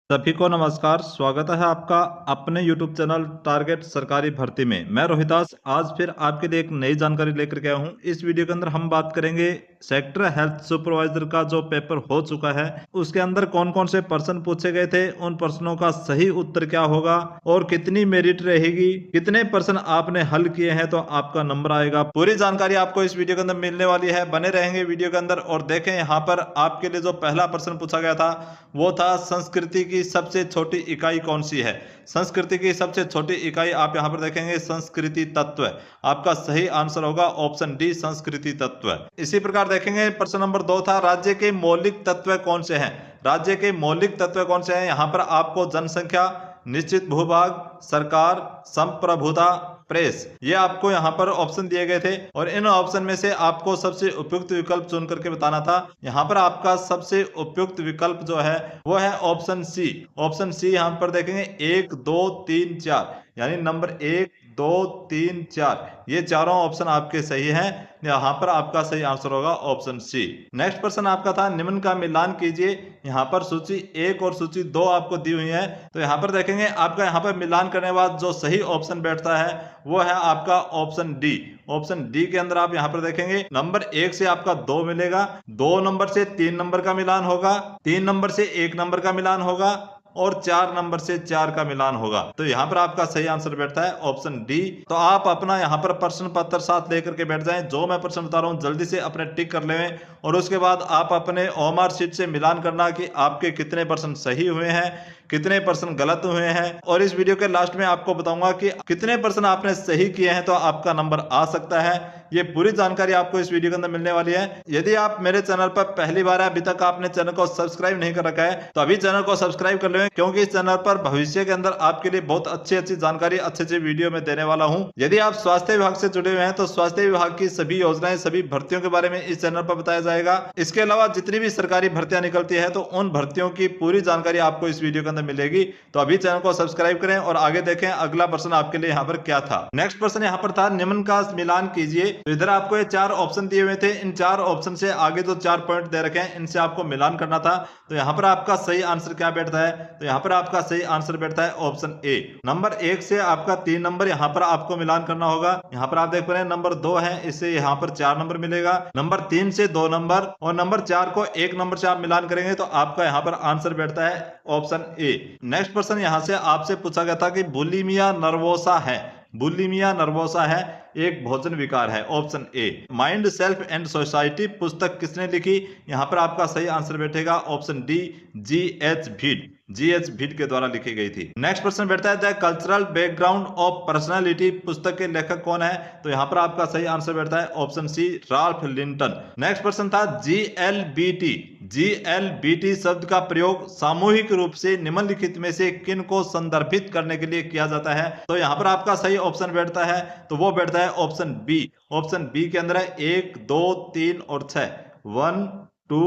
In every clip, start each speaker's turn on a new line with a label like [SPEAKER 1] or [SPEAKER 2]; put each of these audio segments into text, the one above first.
[SPEAKER 1] सभी को नमस्कार। स्वागत है आपका अपने YouTube चैनल टारगेट सरकारी भर्ती में। मैं रोहितास आज फिर आपके लिए एक नई जानकारी लेकर के आया हूं। इस वीडियो के अंदर हम बात करेंगे सेक्टर हेल्थ सुपरवाइजर का जो पेपर हो चुका है उसके अंदर कौन कौन से प्रश्न पूछे गए थे, उन प्रश्नों का सही उत्तर क्या होगा और कितनी मेरिट रहेगी, कितने प्रश्न आपने हल किए हैं तो आपका नंबर आएगा। पूरी जानकारी आपको इस वीडियो के अंदर मिलने वाली है। बने रहेंगे वीडियो के अंदर और देखें यहाँ पर आपके लिए जो पहला प्रश्न पूछा गया था वो था संस्कृति की सबसे छोटी इकाई कौन सी है। संस्कृति की सबसे छोटी इकाई आप यहां पर देखेंगे संस्कृति तत्व। आपका सही आंसर होगा ऑप्शन डी संस्कृति तत्व। इसी प्रकार देखेंगे प्रश्न नंबर 2 था राज्य के मौलिक तत्व कौन से हैं। राज्य के मौलिक तत्व कौन से हैं। यहां पर आपको जनसंख्या, निश्चित भूभाग, सरकार, संप्रभुता, प्रेस, ये आपको यहाँ पर ऑप्शन दिए गए थे और इन ऑप्शन में से आपको सबसे उपयुक्त विकल्प चुन करके बताना था। यहाँ पर आपका सबसे उपयुक्त विकल्प जो है वो है ऑप्शन सी। ऑप्शन सी यहाँ पर देखेंगे 1 2 3 4 यानी नंबर 1 2 3 4 ये चारों ऑप्शन आपके सही हैं। यहाँ पर आपका सही आंसर होगा ऑप्शन सी। नेक्स्ट प्रश्न आपका था निम्न का मिलान कीजिए। यहाँ पर सूची 1 और सूची 2 आपको दी हुई है तो यहाँ पर देखेंगे आपका यहाँ पर मिलान करने के बाद जो सही ऑप्शन बैठता है वो है आपका ऑप्शन डी। ऑप्शन डी के अंदर आप यहाँ पर देखेंगे नंबर 1 से आपका 2 मिलेगा, 2 नंबर से 3 नंबर का मिलान होगा, 3 नंबर से 1 नंबर का मिलान होगा और 4 नंबर से 4 का मिलान होगा। तो यहाँ पर आपका सही आंसर बैठता है ऑप्शन डी। तो आप अपना यहाँ पर प्रश्न पत्र साथ लेकर के बैठ जाएं। जो मैं प्रश्न बता रहा हूँ जल्दी से अपने टिक कर लें और उसके बाद आप अपने ओएमआर शीट से मिलान करना कि आपके कितने प्रश्न सही हुए हैं, कितने प्रश्न गलत हुए हैं। और इस वीडियो के लास्ट में आपको बताऊंगा कि कितने प्रश्न आपने सही किए हैं तो आपका नंबर आ सकता है। ये पूरी जानकारी आपको इस वीडियो के अंदर मिलने वाली है। यदि आप मेरे चैनल पर पहली बार है, अभी तक आपने चैनल को सब्सक्राइब नहीं कर रखा है तो अभी चैनल को सब्सक्राइब कर लें, क्योंकि इस चैनल पर भविष्य के अंदर आपके लिए बहुत अच्छी जानकारी अच्छे वीडियो में देने वाला हूं। यदि आप स्वास्थ्य विभाग से जुड़े हुए हैं तो स्वास्थ्य विभाग की सभी योजनाएं, सभी भर्तियों के बारे में इस चैनल पर बताया जाएगा। इसके अलावा जितनी भी सरकारी भर्तियां निकलती है तो उन भर्तियों की पूरी जानकारी आपको इस वीडियो के अंदर मिलेगी। तो अभी चैनल को सब्सक्राइब करें और आगे देखें अगला प्रश्न आपके लिए यहाँ पर क्या था। नेक्स्ट प्रश्न यहाँ पर था निम्न का मिलान कीजिए। तो इधर आपको ये 4 ऑप्शन दिए हुए थे, इन 4 ऑप्शन से आगे जो 4 पॉइंट दे रखे हैं इनसे आपको मिलान करना था। तो यहाँ पर आपका सही आंसर क्या बैठता है। तो यहाँ पर आपका सही आंसर बैठता है ऑप्शन ए। नंबर 1 से आपका 3 नंबर यहाँ पर आपको मिलान करना होगा। यहाँ पर आप देख पा रहे हैं नंबर 2 है, इससे यहाँ पर 4 नंबर मिलेगा। नंबर 3 से 2 नंबर और नंबर 4 को 1 नंबर से आप मिलान करेंगे तो आपका यहाँ पर आंसर बैठता है ऑप्शन ए। नेक्स्ट प्रश्न यहाँ से आपसे पूछा गया था कि बुलिमिया नर्वोसा है। बुलिमिया नर्वोसा है एक भोजन विकार है, option A. Mind self and society पुस्तक किसने लिखी। यहाँ पर आपका सही आंसर बैठेगा ऑप्शन डी जी.एच. भीड। जी.एच. भीड के द्वारा लिखी गई थी। नेक्स्ट प्रश्न बैठता है the cultural background of personality पुस्तक के लेखक कौन है। तो यहाँ पर आपका सही आंसर बैठता है option C Ralph Linton. Next प्रश्न था जीएलबीटी। जीएलबीटी शब्द का प्रयोग सामूहिक रूप से निम्नलिखित में से किन को संदर्भित करने के लिए किया जाता है। तो यहाँ पर आपका सही ऑप्शन बैठता है तो वो बैठता है ऑप्शन बी। ऑप्शन बी के अंदर है 1 2 3 और 6। 1 2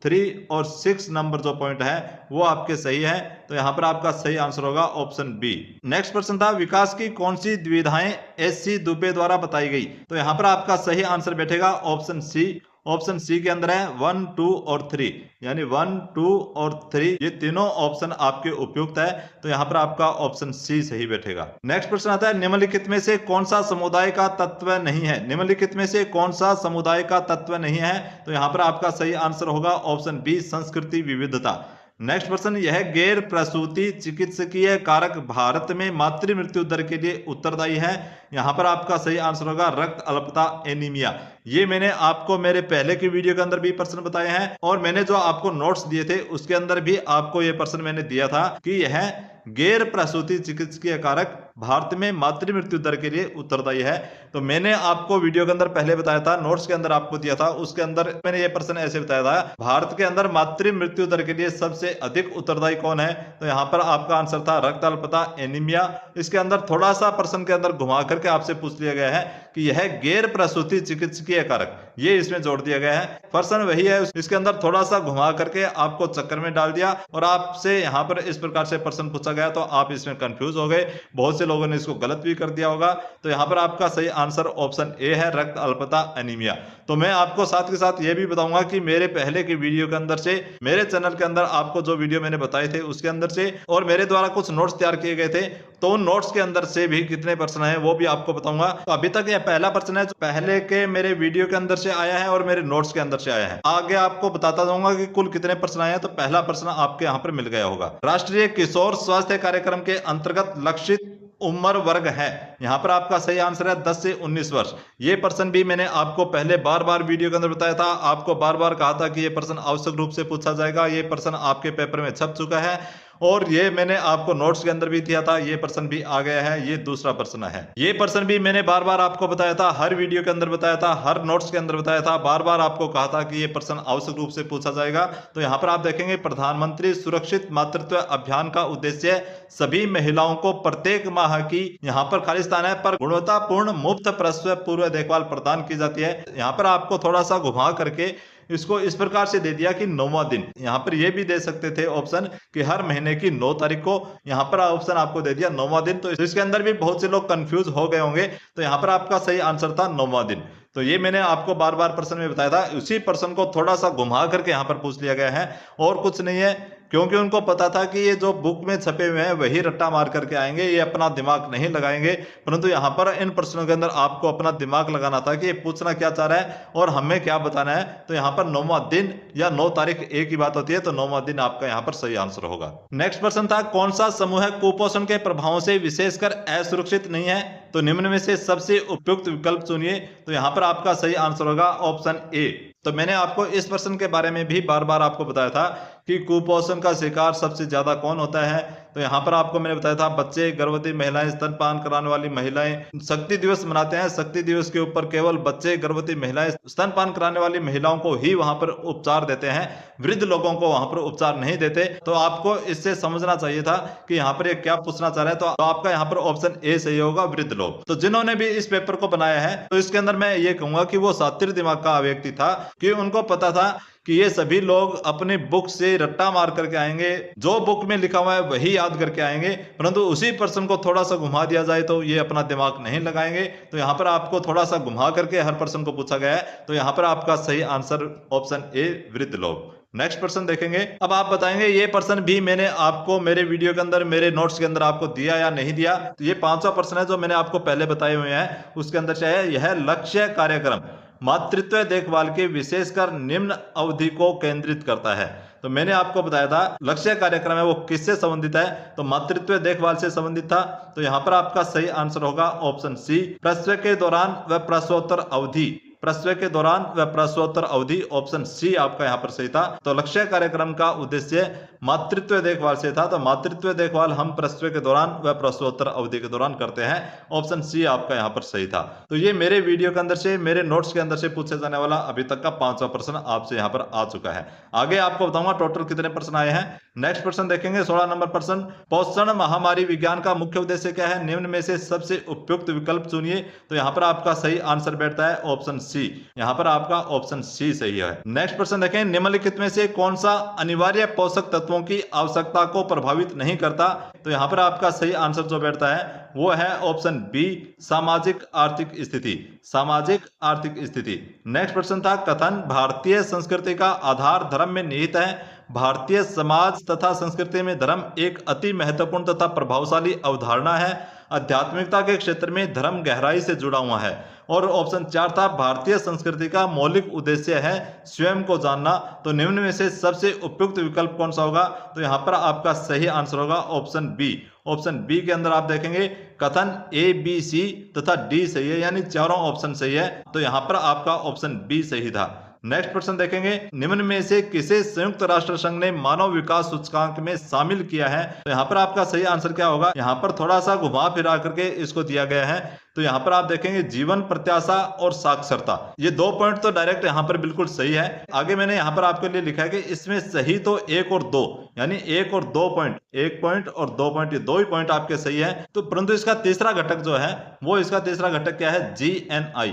[SPEAKER 1] 3 और 6 नंबर जो पॉइंट है वो आपके सही है। तो यहाँ पर आपका सही आंसर होगा ऑप्शन बी। नेक्स्ट प्रश्न था विकास की कौन सी द्विधाएं एस.सी. दुबे द्वारा बताई गई। तो यहाँ पर आपका सही आंसर बैठेगा ऑप्शन सी। ऑप्शन सी के अंदर है 1 2 और 3 यानी 1 2 और 3 ये तीनों ऑप्शन आपके उपयुक्त है। तो यहाँ पर आपका ऑप्शन सी सही बैठेगा। नेक्स्ट प्रश्न आता है निम्नलिखित में से कौन सा समुदाय का तत्व नहीं है। निम्नलिखित में से कौन सा समुदाय का तत्व नहीं है। तो यहाँ पर आपका सही आंसर होगा ऑप्शन बी संस्कृति विविधता। नेक्स्ट प्रश्न यह गैर प्रसूति चिकित्सकीय कारक भारत में मातृ मृत्यु दर के लिए उत्तरदायी है। यहाँ पर आपका सही आंसर होगा रक्त अल्पता एनीमिया। ये मैंने आपको मेरे पहले की वीडियो के अंदर भी प्रश्न बताए हैं और मैंने जो आपको नोट्स दिए थे उसके अंदर भी आपको ये प्रश्न मैंने दिया था कि यह गैर प्रसूति चिकित्सकीय कारक भारत में मातृ मृत्यु दर के लिए उत्तरदायी है। तो मैंने आपको वीडियो के अंदर पहले बताया था, नोट्स के अंदर आपको दिया था, उसके अंदर मैंने ये प्रश्न ऐसे बताया था भारत के अंदर मातृ मृत्यु दर के लिए सबसे अधिक उत्तरदायी कौन है। तो यहाँ पर आपका आंसर था रक्त अल्पता एनीमिया। इसके अंदर थोड़ा सा प्रश्न के अंदर घुमा करके आपसे पूछ लिया गया है कि यह गैर प्रसूति चिकित्सकीय कारक, ये इसमें जोड़ दिया गया है। पर्सन वही है, इसके अंदर थोड़ा सा घुमा करके आपको चक्कर में डाल दिया और आपसे यहाँ पर इस प्रकार से प्रश्न पूछा गया तो आप इसमें कंफ्यूज हो गए। बहुत से लोगों ने इसको गलत भी कर दिया होगा। तो यहाँ पर आपका सही आंसर ऑप्शन ए है, रक्त अल्पता एनीमिया। तो मैं आपको साथ के साथ ये भी बताऊंगा कि मेरे पहले की वीडियो के अंदर से, मेरे चैनल के अंदर आपको जो वीडियो मैंने बताए थे उसके अंदर से और मेरे द्वारा कुछ नोट्स तैयार किए गए थे, तो उन नोट्स के अंदर से भी कितने प्रश्न हैं वो भी आपको बताऊंगा। तो अभी तक यह पहला प्रश्न है जो पहले के मेरे वीडियो के अंदर से आया है और मेरे नोट्स के अंदर से आया है। आगे आपको बताता जाऊंगा कि कुल कितने प्रश्न आए हैं। तो पहला प्रश्न आपके यहाँ पर मिल गया होगा, राष्ट्रीय किशोर स्वास्थ्य कार्यक्रम के अंतर्गत लक्षित उम्र वर्ग है। यहाँ पर आपका सही आंसर है 10 से 19 वर्ष। ये प्रश्न भी मैंने आपको पहले बार बार वीडियो के अंदर बताया था, आपको बार बार कहा था कि ये प्रश्न आवश्यक रूप से पूछा जाएगा। ये प्रश्न आपके पेपर में छप चुका है और ये मैंने आपको नोट्स के अंदर भी दिया था। ये प्रश्न भी आ गया है, ये दूसरा प्रश्न है। ये प्रश्न भी मैंने बार बार आपको बताया था, हर वीडियो के अंदर बताया था, हर नोट्स के अंदर बताया था, बार बार आपको कहा था कि ये प्रश्न आवश्यक रूप से पूछा जाएगा। तो यहाँ पर आप देखेंगे, प्रधानमंत्री सुरक्षित मातृत्व अभियान का उद्देश्य सभी महिलाओं को प्रत्येक माह की, यहाँ पर खाली स्थान है, पर गुणवत्तापूर्ण मुफ्त प्रसव पूर्व देखभाल प्रदान की जाती है। यहाँ पर आपको थोड़ा सा घुमा करके इसको इस प्रकार से दे दिया कि 9वां दिन। यहाँ पर ये भी दे सकते थे ऑप्शन कि हर महीने की 9 तारीख को, यहाँ पर ऑप्शन आपको दे दिया 9वां दिन। तो इसके अंदर भी बहुत से लोग कंफ्यूज हो गए होंगे। तो यहाँ पर आपका सही आंसर था 9वां दिन। तो ये मैंने आपको बार बार प्रश्न में बताया था, उसी प्रश्न को थोड़ा सा घुमा करके यहाँ पर पूछ लिया गया है और कुछ नहीं है, क्योंकि उनको पता था कि ये जो बुक में छपे हुए हैं वही रट्टा मार करके आएंगे, ये अपना दिमाग नहीं लगाएंगे। परंतु यहाँ पर इन प्रश्नों के अंदर आपको अपना दिमाग लगाना था कि ये पूछना क्या चाह रहा है और हमें क्या बताना है। तो यहाँ पर 9वां दिन या 9 तारीख एक ही बात होती है, तो 9वां दिन आपका यहाँ पर सही आंसर होगा। नेक्स्ट प्रश्न था, कौन सा समूह कुपोषण के प्रभावों से विशेषकर असुरक्षित नहीं है? तो निम्न में से सबसे उपयुक्त विकल्प चुनिए। तो यहाँ पर आपका सही आंसर होगा ऑप्शन ए। तो मैंने आपको इस प्रश्न के बारे में भी बार बार आपको बताया था कि कुपोषण का शिकार सबसे ज्यादा कौन होता है। तो यहाँ पर आपको मैंने बताया था, बच्चे, गर्भवती महिलाएं, स्तनपान कराने वाली महिलाएं। शक्ति दिवस मनाते हैं, शक्ति दिवस के ऊपर केवल बच्चे, गर्भवती महिलाएं, स्तनपान कराने वाली महिलाओं को ही वहां पर उपचार देते हैं, वृद्ध लोगों को वहां पर उपचार नहीं देते। तो आपको इससे समझना चाहिए था कि यहाँ पर ये क्या पूछना चाह रहा है। तो आपका यहाँ पर ऑप्शन ए सही होगा, वृद्ध लोग। तो जिन्होंने भी इस पेपर को बनाया है, तो इसके अंदर मैं ये कहूंगा कि वो शातिर दिमाग का व्यक्ति था, कि उनको पता था कि ये सभी लोग अपनी बुक से रट्टा मार करके आएंगे, जो बुक में लिखा हुआ है वही याद करके आएंगे, परंतु उसी प्रश्न को थोड़ा सा घुमा दिया जाए तो ये अपना दिमाग नहीं लगाएंगे। तो यहाँ पर आपको थोड़ा सा घुमा करके हर प्रश्न को पूछा गया है। तो यहाँ पर आपका सही आंसर ऑप्शन ए, वृद्ध लोग। नेक्स्ट प्रश्न देखेंगे। अब आप बताएंगे ये प्रश्न भी मैंने आपको मेरे वीडियो के अंदर, मेरे नोट्स के अंदर आपको दिया या नहीं दिया। तो ये 5वां प्रश्न है जो मैंने आपको पहले बताए हुए हैं, उसके अंदर से है, यह लक्ष्य कार्यक्रम मातृत्व देखभाल के विशेषकर निम्न अवधि को केंद्रित करता है। तो मैंने आपको बताया था लक्ष्य कार्यक्रम है वो किससे संबंधित है, तो मातृत्व देखभाल से संबंधित था। तो यहाँ पर आपका सही आंसर होगा ऑप्शन सी, प्रसव के दौरान व प्रसवोत्तर अवधि। प्रसव के दौरान व प्रसवोत्तर अवधि, ऑप्शन सी आपका यहाँ पर सही था। तो लक्ष्य कार्यक्रम का उद्देश्य मातृत्व देखभाल से था। तो मातृत्व देखभाल हम प्रसव के दौरान व प्रसवोत्तर अवधि के दौरान करते हैं, ऑप्शन सी आपका यहाँ पर सही था। तो ये मेरे वीडियो के अंदर से, मेरे नोट्स के अंदर से पूछे जाने वाला अभी तक का 5वां प्रश्न आपसे यहाँ पर आ चुका है। आगे आपको बताऊंगा टोटल कितने प्रश्न आए हैं। नेक्स्ट प्रश्न देखेंगे, 16 नंबर प्रश्न, पोषण महामारी विज्ञान का मुख्य उद्देश्य क्या है? निम्न में से सबसे उपयुक्त विकल्प चुनिए। तो यहाँ पर आपका सही आंसर बैठता है ऑप्शन सी। यहाँ पर आपका ऑप्शन सी सही है। नेक्स्ट प्रश्न देखें, निम्नलिखित में से कौन सा अनिवार्य पोषक तत्वों की आवश्यकता को प्रभावित नहीं करता? तो यहाँ पर आपका सही आंसर जो बैठता है वो है ऑप्शन बी, सामाजिक आर्थिक स्थिति। सामाजिक आर्थिक स्थिति। नेक्स्ट प्रश्न था, कथन भारतीय संस्कृति का आधार धर्म में निहित है। भारतीय समाज तथा संस्कृति में धर्म एक अति महत्वपूर्ण तथा प्रभावशाली अवधारणा है। आध्यात्मिकता के क्षेत्र में धर्म गहराई से जुड़ा हुआ है। और ऑप्शन 4 था, भारतीय संस्कृति का मौलिक उद्देश्य है स्वयं को जानना। तो निम्न में से सबसे उपयुक्त विकल्प कौन सा होगा? तो यहाँ पर आपका सही आंसर होगा ऑप्शन बी। ऑप्शन बी के अंदर आप देखेंगे कथन ए, बी, सी तथा डी सही है, यानी चारों ऑप्शन सही है। तो यहाँ पर आपका ऑप्शन बी सही था। नेक्स्ट प्रश्न देखेंगे, निम्न में से किसे संयुक्त राष्ट्र संघ ने मानव विकास सूचकांक में शामिल किया है? तो यहाँ पर आपका सही आंसर क्या होगा? यहाँ पर थोड़ा सा घुमा फिरा करके इसको दिया गया है। तो यहाँ पर आप देखेंगे जीवन प्रत्याशा और साक्षरता, ये 2 पॉइंट तो डायरेक्ट यहाँ पर बिल्कुल सही है। आगे मैंने यहाँ पर आपके लिए लिखा है कि इसमें सही तो 1 और 2, यानी 1 और 2 पॉइंट, 1 पॉइंट और 2 पॉइंट, ये 2 ही पॉइंट आपके सही है। तो परंतु इसका तीसरा घटक जो है वो, इसका तीसरा घटक क्या है? GNI,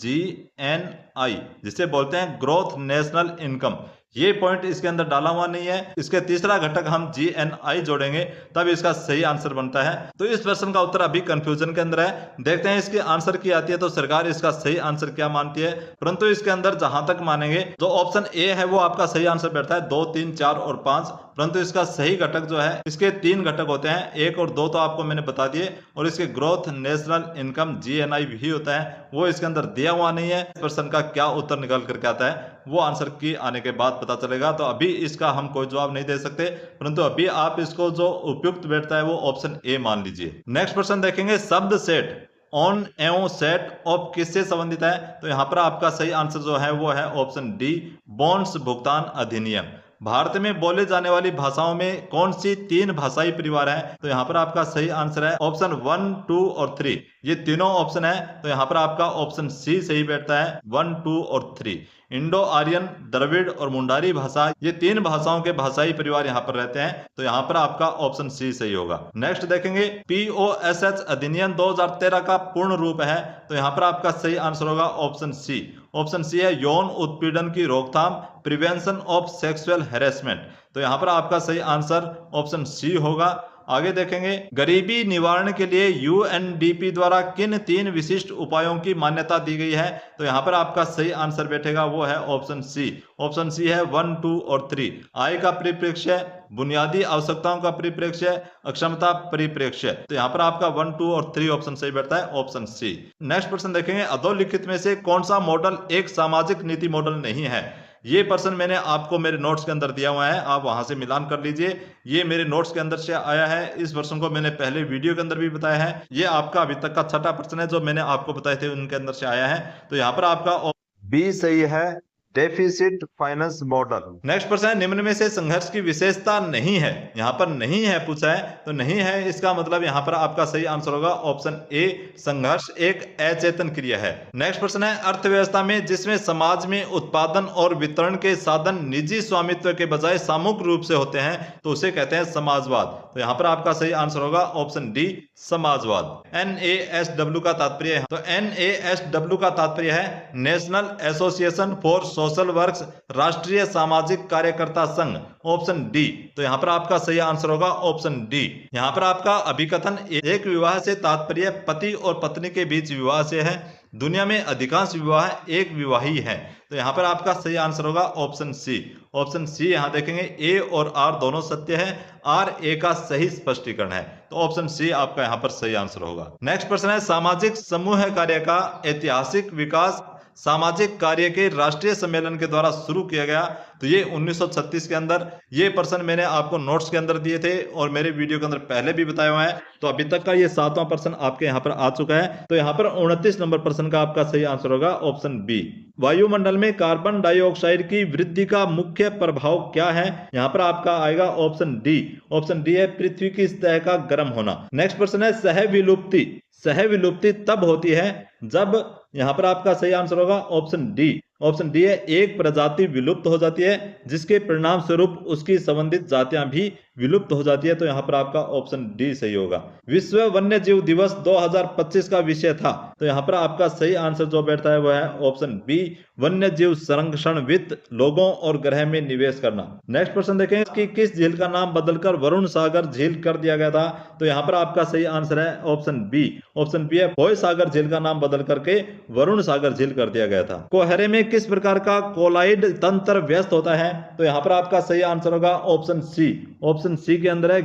[SPEAKER 1] GNI जिसे बोलते हैं ग्रोथ नेशनल इनकम, ये पॉइंट इसके अंदर डाला हुआ नहीं है। इसके तीसरा घटक हम GNI जोड़ेंगे तब इसका सही आंसर बनता है। तो इस प्रश्न का उत्तर अभी कंफ्यूजन के अंदर है। देखते हैं इसके आंसर की आती है तो सरकार इसका सही आंसर क्या मानती है। परंतु इसके अंदर जहां तक मानेंगे जो ऑप्शन ए है वो आपका सही आंसर बैठता है, 2, 3, 4 और 5। परंतु इसका सही घटक जो है, इसके 3 घटक होते हैं, 1 और 2 तो आपको मैंने बता दिए, और इसके ग्रोथ नेशनल इनकम GNI भी होता है, वो इसके अंदर दिया हुआ नहीं है। प्रश्न का क्या उत्तर निकल करके आता है वो आंसर की आने के बाद पता चलेगा। तो अभी इसका हम कोई जवाब नहीं दे सकते, परंतु अभी आप इसको जो उपयुक्त बैठता है वो ऑप्शन ए मान लीजिए। नेक्स्ट प्रश्न देखेंगे, शब्द सेट ऑन एवं सेट ऑफ किससे संबंधित है? तो यहाँ पर आपका सही आंसर जो है वो है ऑप्शन डी, बॉन्ड्स भुगतान अधिनियम। भारत में बोले जाने वाली भाषाओं में कौन सी 3 भाषाई परिवार है? तो यहाँ पर आपका सही आंसर है ऑप्शन 1, 2 और 3, ये तीनों ऑप्शन है। तो यहाँ पर आपका ऑप्शन सी सही बैठता है, 1, 2 और 3। इंडो आर्यन, द्रविड़ और मुंडारी भाषा, ये 3 भाषाओं के भाषाई परिवार यहाँ पर रहते हैं। तो यहाँ पर आपका ऑप्शन सी सही होगा। नेक्स्ट देखेंगे, POSH अधिनियम 2013 का पूर्ण रूप है? तो यहाँ पर आपका सही आंसर होगा ऑप्शन सी। ऑप्शन सी है यौन उत्पीड़न की रोकथाम, प्रिवेंशन ऑफ सेक्सुअल हैरेसमेंट। तो यहाँ पर आपका सही आंसर ऑप्शन सी होगा। आगे देखेंगे, गरीबी निवारण के लिए UNDP द्वारा किन 3 विशिष्ट उपायों की मान्यता दी गई है? तो यहाँ पर आपका सही आंसर बैठेगा वो है ऑप्शन सी। ऑप्शन सी है 1, 2 और 3। आय का परिप्रेक्ष्य, बुनियादी आवश्यकताओं का परिप्रेक्ष्य, अक्षमता परिप्रेक्ष्य। तो यहाँ पर आपका 1, 2 और 3 ऑप्शन सही बैठता है, ऑप्शन सी। नेक्स्ट प्रश्न देखेंगे, अधोलिखित में से कौन सा मॉडल एक सामाजिक नीति मॉडल नहीं है? ये प्रश्न मैंने आपको मेरे नोट्स के अंदर दिया हुआ है, आप वहां से मिलान कर लीजिए। ये मेरे नोट्स के अंदर से आया है, इस प्रश्न को मैंने पहले वीडियो के अंदर भी बताया है। ये आपका अभी तक का छठा प्रश्न है जो मैंने आपको बताए थे उनके अंदर से आया है। तो यहाँ पर आपका बी सही है, डेफिसिट फाइनेंस मॉडल। नेक्स्ट प्रश्न है, निम्न में से संघर्ष की विशेषता नहीं है? यहाँ पर नहीं है पूछा है, तो नहीं है इसका मतलब यहाँ पर आपका सही आंसर होगा ऑप्शन ए, संघर्ष एक अचेतन क्रिया है। नेक्स्ट प्रश्न है, अर्थव्यवस्था में जिसमें समाज में उत्पादन और वितरण के साधन निजी स्वामित्व के बजाय सामूहिक रूप से होते हैं तो उसे कहते हैं समाजवाद। तो यहाँ पर आपका सही आंसर होगा ऑप्शन डी, समाजवाद। NASW का तात्पर्य है, तो NASW का तात्पर्य है national association for social works, राष्ट्रीय सामाजिक कार्यकर्ता संघ, ऑप्शन डी। तो यहाँ पर आपका सही आंसर होगा ऑप्शन डी। यहाँ पर आपका अभिकथन एक विवाह से तात्पर्य पति और पत्नी के बीच विवाह से है। दुनिया में अधिकांश विवाह एक विवाही है। तो यहाँ पर आपका सही आंसर होगा ऑप्शन सी। ऑप्शन सी यहाँ देखेंगे ए और आर दोनों सत्य है, आर ए का सही स्पष्टीकरण है। तो ऑप्शन सी आपका यहाँ पर सही आंसर होगा। नेक्स्ट प्रश्न है, सामाजिक समूह कार्य का ऐतिहासिक विकास सामाजिक कार्य के राष्ट्रीय सम्मेलन के द्वारा शुरू किया गया। तो ये 1936 के अंदर, ये प्रश्न मैंने आपको नोट्स के अंदर दिए थे और मेरे वीडियो के अंदर पहले भी बताया हुआ है। तो अभी तक का ये 7वां प्रश्न आपके यहाँ पर आ चुका है। तो यहाँ पर 29 नंबर प्रश्न का आपका सही आंसर होगा ऑप्शन बी। वायुमंडल में कार्बन डाइऑक्साइड की वृद्धि का मुख्य प्रभाव क्या है? यहाँ पर आपका आएगा ऑप्शन डी। ऑप्शन डी है पृथ्वी की सतह का गर्म होना। नेक्स्ट प्रश्न है, सहविलुप्ति। सहविलुप्ति तब होती है जब, यहाँ पर आपका सही आंसर होगा ऑप्शन डी। ऑप्शन डी है एक प्रजाति विलुप्त हो जाती है जिसके परिणाम स्वरूप उसकी संबंधित जातियां भी विलुप्त हो जाती है। तो यहाँ पर आपका ऑप्शन डी सही होगा। विश्व वन्य जीव दिवस 2025 का विषय था। तो यहाँ पर आपका सही आंसर जो बैठता है वह है ऑप्शन बी, वन्य जीव संरक्षण वित्त, लोगों और ग्रह में निवेश करना। नेक्स्ट प्रश्न देखें कि किस झील का नाम बदलकर वरुण सागर झील कर दिया गया था? तो यहाँ पर आपका सही आंसर है ऑप्शन बी। ऑप्शन बी है फोय सागर झील का नाम बदल करके वरुण सागर झील कर दिया गया था। कोहरे में किस प्रकार का कोलाइड तंत्र व्यस्त होता है? तो यहाँ पर आपका सही आंसर होगा ऑप्शन सी। ऑप्शन सी के अंदर है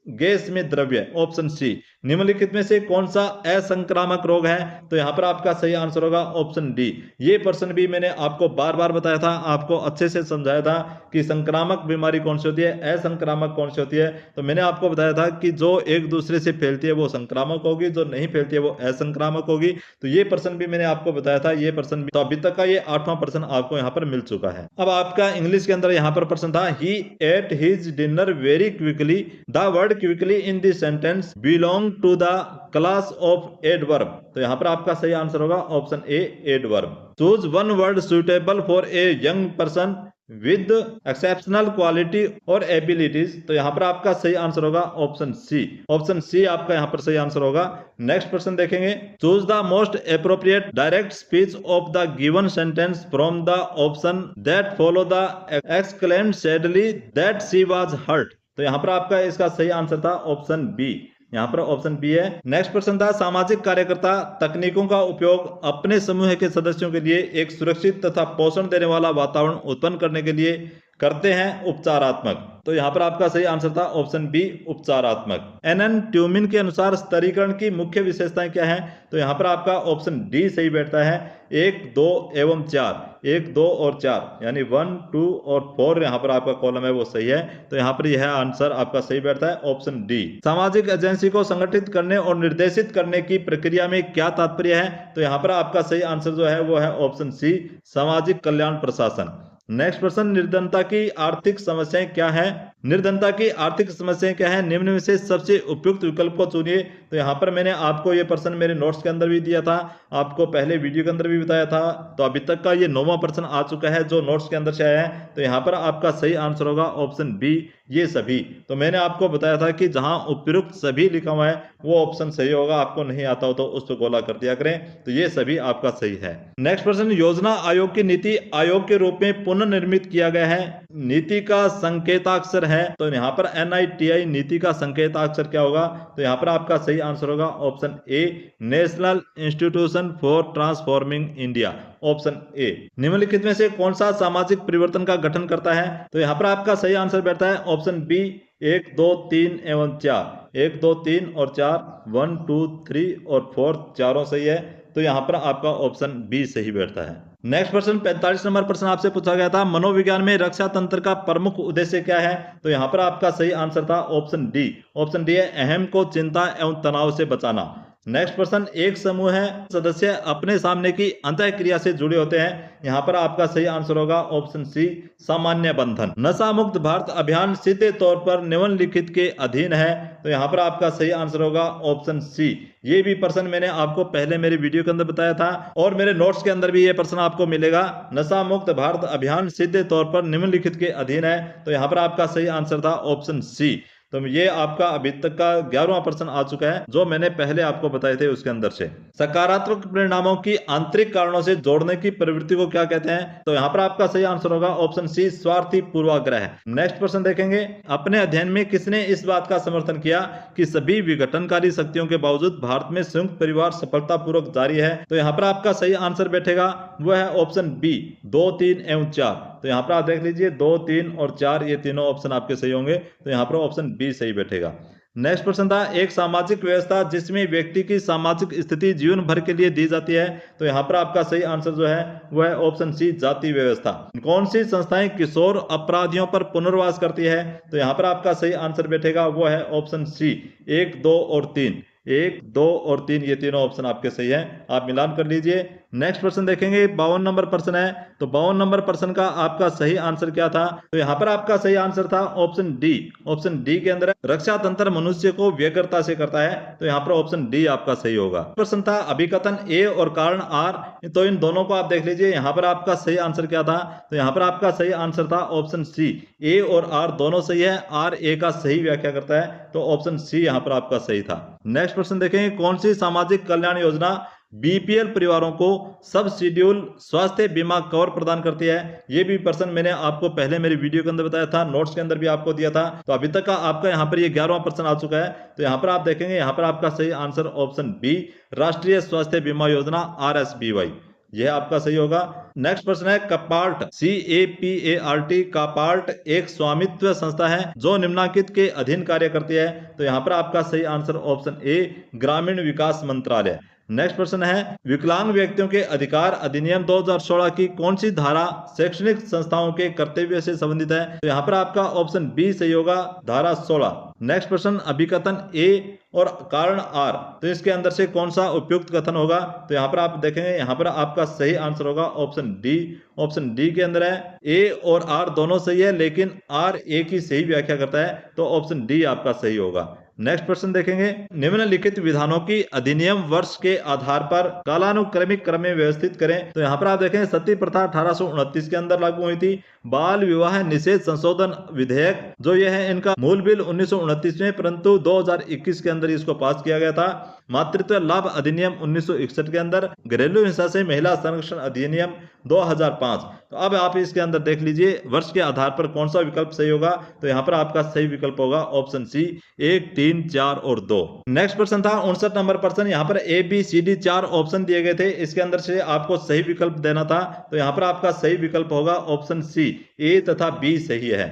[SPEAKER 1] गैस में द्रव्य, ऑप्शन सी। निम्नलिखित में से कौन सा असंक्रामक रोग है? तो यहाँ पर आपका सही आंसर होगा ऑप्शन डी। ये प्रश्न भी मैंने आपको बार बार बताया था, आपको अच्छे से समझाया था कि संक्रामक बीमारी कौन सी होती है, असंक्रामक कौन सी होती है। तो मैंने आपको बताया था कि जो एक दूसरे से फैलती है वो संक्रामक होगी, जो नहीं फैलती है वो असंक्रामक होगी। तो ये प्रश्न भी मैंने आपको बताया था, ये प्रश्न भी। तो अभी तक का ये 8वां प्रश्न आपको यहाँ पर मिल चुका है। अब आपका इंग्लिश के अंदर यहाँ पर प्रश्न था, he ate his dinner very quickly. The word quickly in this sentence belong to the class of adverb. तो यहाँ पर आपका सही आंसर होगा option A, adverb. Choose one word suitable for a young person with exceptional quality और abilities. तो यहाँ पर आपका सही आंसर होगा ऑप्शन सी। ऑप्शन सी आपका यहाँ पर सही आंसर होगा। नेक्स्ट प्रश्न देखेंगे, choose the most appropriate direct speech of the given sentence from the option that follow the exclaimed sadly that she was hurt. तो यहाँ पर आपका इसका सही आंसर था ऑप्शन बी। यहाँ पर ऑप्शन बी है। नेक्स्ट प्रश्न था, सामाजिक कार्यकर्ता तकनीकों का उपयोग अपने समूह के सदस्यों के लिए एक सुरक्षित तथा पोषण देने वाला वातावरण उत्पन्न करने के लिए करते हैं उपचारात्मक। तो यहाँ पर आपका सही आंसर था ऑप्शन बी, उपचारात्मक। एनएन ट्यूमिन के अनुसार स्तरीकरण की मुख्य विशेषताएं क्या हैं? तो यहाँ पर आपका ऑप्शन डी सही बैठता है। 1, 2 एवं 4, 1, 2 और 4 यानी 1, 2 और 4 यहाँ पर आपका कॉलम है वो सही है। तो यहाँ पर यह आंसर आपका सही बैठता है ऑप्शन डी। सामाजिक एजेंसी को संगठित करने और निर्देशित करने की प्रक्रिया में क्या तात्पर्य है? तो यहाँ पर आपका सही आंसर जो है वो है ऑप्शन सी, सामाजिक कल्याण प्रशासन। नेक्स्ट प्रश्न, निर्धनता की आर्थिक समस्याएं क्या है? निर्धनता की आर्थिक समस्याएं क्या है? निम्न में से सबसे उपयुक्त विकल्प को चुनिए। तो यहाँ पर मैंने आपको ये प्रश्न मेरे नोट्स के अंदर भी दिया था, आपको पहले वीडियो के अंदर भी बताया था। तो अभी तक का ये 9वां प्रश्न आ चुका है जो नोट्स के अंदर से आया है। तो यहाँ पर आपका सही आंसर होगा ऑप्शन बी, ये सभी। तो मैंने आपको बताया था कि जहां उपयुक्त सभी लिखा हुआ है वो ऑप्शन सही होगा, आपको नहीं आता हो तो उस पर गोला कर दिया करें। तो ये सभी आपका सही है। नेक्स्ट प्रश्न, योजना आयोग की नीति आयोग के रूप में पुनर्निर्मित किया गया है, नीति का संकेताक्षर है। तो यहाँ पर NITI नीति का संकेताक्षर क्या होगा? तो यहाँ पर आपका सही आंसर होगा option A, national institution for transforming India, option A. निम्नलिखित में से कौन सा सामाजिक परिवर्तन का गठन करता है? तो यहाँ पर आपका सही आंसर बैठता है ऑप्शन बी, 1, 2, 3 एवं 4, 1, 2, 3 और 4, 1, 2, 3 और 4 चारों सही है। तो यहाँ पर आपका ऑप्शन बी सही बैठता है। नेक्स्ट प्रश्न 45 नंबर प्रश्न आपसे पूछा गया था, मनोविज्ञान में रक्षा तंत्र का प्रमुख उद्देश्य क्या है? तो यहाँ पर आपका सही आंसर था ऑप्शन डी। ऑप्शन डी है अहम को चिंता एवं तनाव से बचाना। नेक्स्ट प्रश्न, एक समूह है सदस्य अपने सामने की अंतः क्रिया से जुड़े होते हैं। यहाँ पर आपका सही आंसर होगा ऑप्शन सी, सामान्य बंधन। नशा मुक्त भारत अभियान सीधे तौर पर निम्नलिखित के अधीन है। तो यहाँ पर आपका सही आंसर होगा ऑप्शन सी। ये भी प्रश्न मैंने आपको पहले मेरी वीडियो के अंदर बताया था और मेरे नोट्स के अंदर भी ये प्रश्न आपको मिलेगा। नशा मुक्त भारत अभियान सीधे तौर पर निम्नलिखित के अधीन है। तो यहाँ पर आपका सही आंसर था ऑप्शन सी। तो ये आपका अभी तक का 11वां प्रश्न आ चुका है जो मैंने पहले आपको बताए थे उसके अंदर से। सकारात्मक परिणामों की आंतरिक कारणों से जोड़ने की प्रवृत्ति को क्या कहते हैं? तो यहाँ पर आपका सही आंसर होगा ऑप्शन सी, स्वार्थी पूर्वाग्रह। नेक्स्ट प्रश्न देखेंगे, अपने अध्ययन में किसने इस बात का समर्थन किया कि सभी विघटनकारी शक्तियों के बावजूद भारत में संयुक्त परिवार सफलतापूर्वक जारी है? तो यहाँ पर आपका सही आंसर बैठेगा वो है ऑप्शन बी, 2, 3 एवं 4। तो यहाँ पर आप देख लीजिए 2, 3 और 4 ये तीनों ऑप्शन आपके सही होंगे। तो यहाँ पर ऑप्शन बी सही बैठेगा। नेक्स्ट प्रश्न था, एक सामाजिक व्यवस्था जिसमें व्यक्ति की सामाजिक स्थिति जीवन भर के लिए दी जाती है। तो यहाँ पर आपका सही आंसर जो है वो है ऑप्शन सी, जाति व्यवस्था। कौन सी संस्थाएं किशोर अपराधियों पर पुनर्वास करती है? तो यहाँ पर आपका सही आंसर बैठेगा वो है ऑप्शन सी, 1, 2 और 3। 1, 2 और 3 ये तीनों ऑप्शन आपके सही हैं, आप मिलान कर लीजिए। नेक्स्ट प्रश्न देखेंगे, 52 नंबर प्रश्न है। तो 52 नंबर प्रश्न का आपका सही आंसर क्या था? तो यहाँ पर आपका सही आंसर था ऑप्शन डी। ऑप्शन डी के अंदर रक्षा तंत्र मनुष्य को व्यग्रता से करता है। तो यहाँ पर ऑप्शन डी आपका सही होगा। प्रश्न था अभिकथन ए और कारण आर। तो इन दोनों को आप देख लीजिए, यहाँ पर आपका सही आंसर क्या था? तो यहाँ पर आपका सही आंसर था ऑप्शन सी, ए और आर दोनों सही है, आर ए का सही व्याख्या करता है। तो ऑप्शन सी यहाँ पर आपका सही था। नेक्स्ट प्रश्न देखेंगे, कौन सी सामाजिक कल्याण योजना बीपीएल परिवारों को सब शेड्यूल स्वास्थ्य बीमा कवर प्रदान करती है? ये भी प्रश्न मैंने आपको पहले मेरी वीडियो के अंदर बताया था, नोट्स के अंदर भी आपको दिया था। तो अभी तक का आपका यहाँ पर ये 11वां प्रश्न आ चुका है। तो यहाँ पर आप देखेंगे, यहाँ पर आपका सही आंसर ऑप्शन बी, राष्ट्रीय स्वास्थ्य बीमा योजना RSBY। यह आपका सही होगा। नेक्स्ट प्रश्न है कपार्ट, CAPART, कपार्ट एक स्वामित्व संस्था है जो निम्नलिखित के अधीन कार्य करती है। तो यहाँ पर आपका सही आंसर ऑप्शन ए ग्रामीण विकास मंत्रालय। नेक्स्ट प्रश्न है विकलांग व्यक्तियों के अधिकार अधिनियम 2016 की कौन सी धारा शैक्षणिक संस्थाओं के कर्तव्य से संबंधित है। तो यहाँ पर आपका ऑप्शन बी सही होगा, धारा 16। नेक्स्ट प्रश्न अभिकथन ए और कारण आर, तो इसके अंदर से कौन सा उपयुक्त कथन होगा। तो यहाँ पर आप देखेंगे, यहाँ पर आपका सही आंसर होगा ऑप्शन डी। ऑप्शन डी के अंदर है ए और आर दोनों सही है, लेकिन आर ए की सही व्याख्या करता है, तो ऑप्शन डी आपका सही होगा। नेक्स्ट प्रश्न देखेंगे निम्नलिखित विधानों की अधिनियम वर्ष के आधार पर कालानुक्रमिक क्रम में व्यवस्थित करें। तो यहाँ पर आप देखें सती प्रथा 1829 के अंदर लागू हुई थी। बाल विवाह निषेध संशोधन विधेयक जो यह है इनका मूल बिल 1929 में, परंतु 2021 के अंदर इसको पास किया गया था। मातृत्व लाभ अधिनियम 1961 के अंदर, घरेलू हिंसा से महिला संरक्षण अधिनियम 2005। तो अब आप इसके अंदर देख लीजिए वर्ष के आधार पर कौन सा विकल्प सही होगा। तो यहाँ पर आपका सही विकल्प होगा ऑप्शन सी 1, 3, 4 और 2। नेक्स्ट प्रश्न था 59 नंबर प्रश्न। यहाँ पर ABCD 4 ऑप्शन दिए गए थे, इसके अंदर से आपको सही विकल्प देना था। तो यहाँ पर आपका सही विकल्प होगा ऑप्शन सी, ए तथा बी सही है।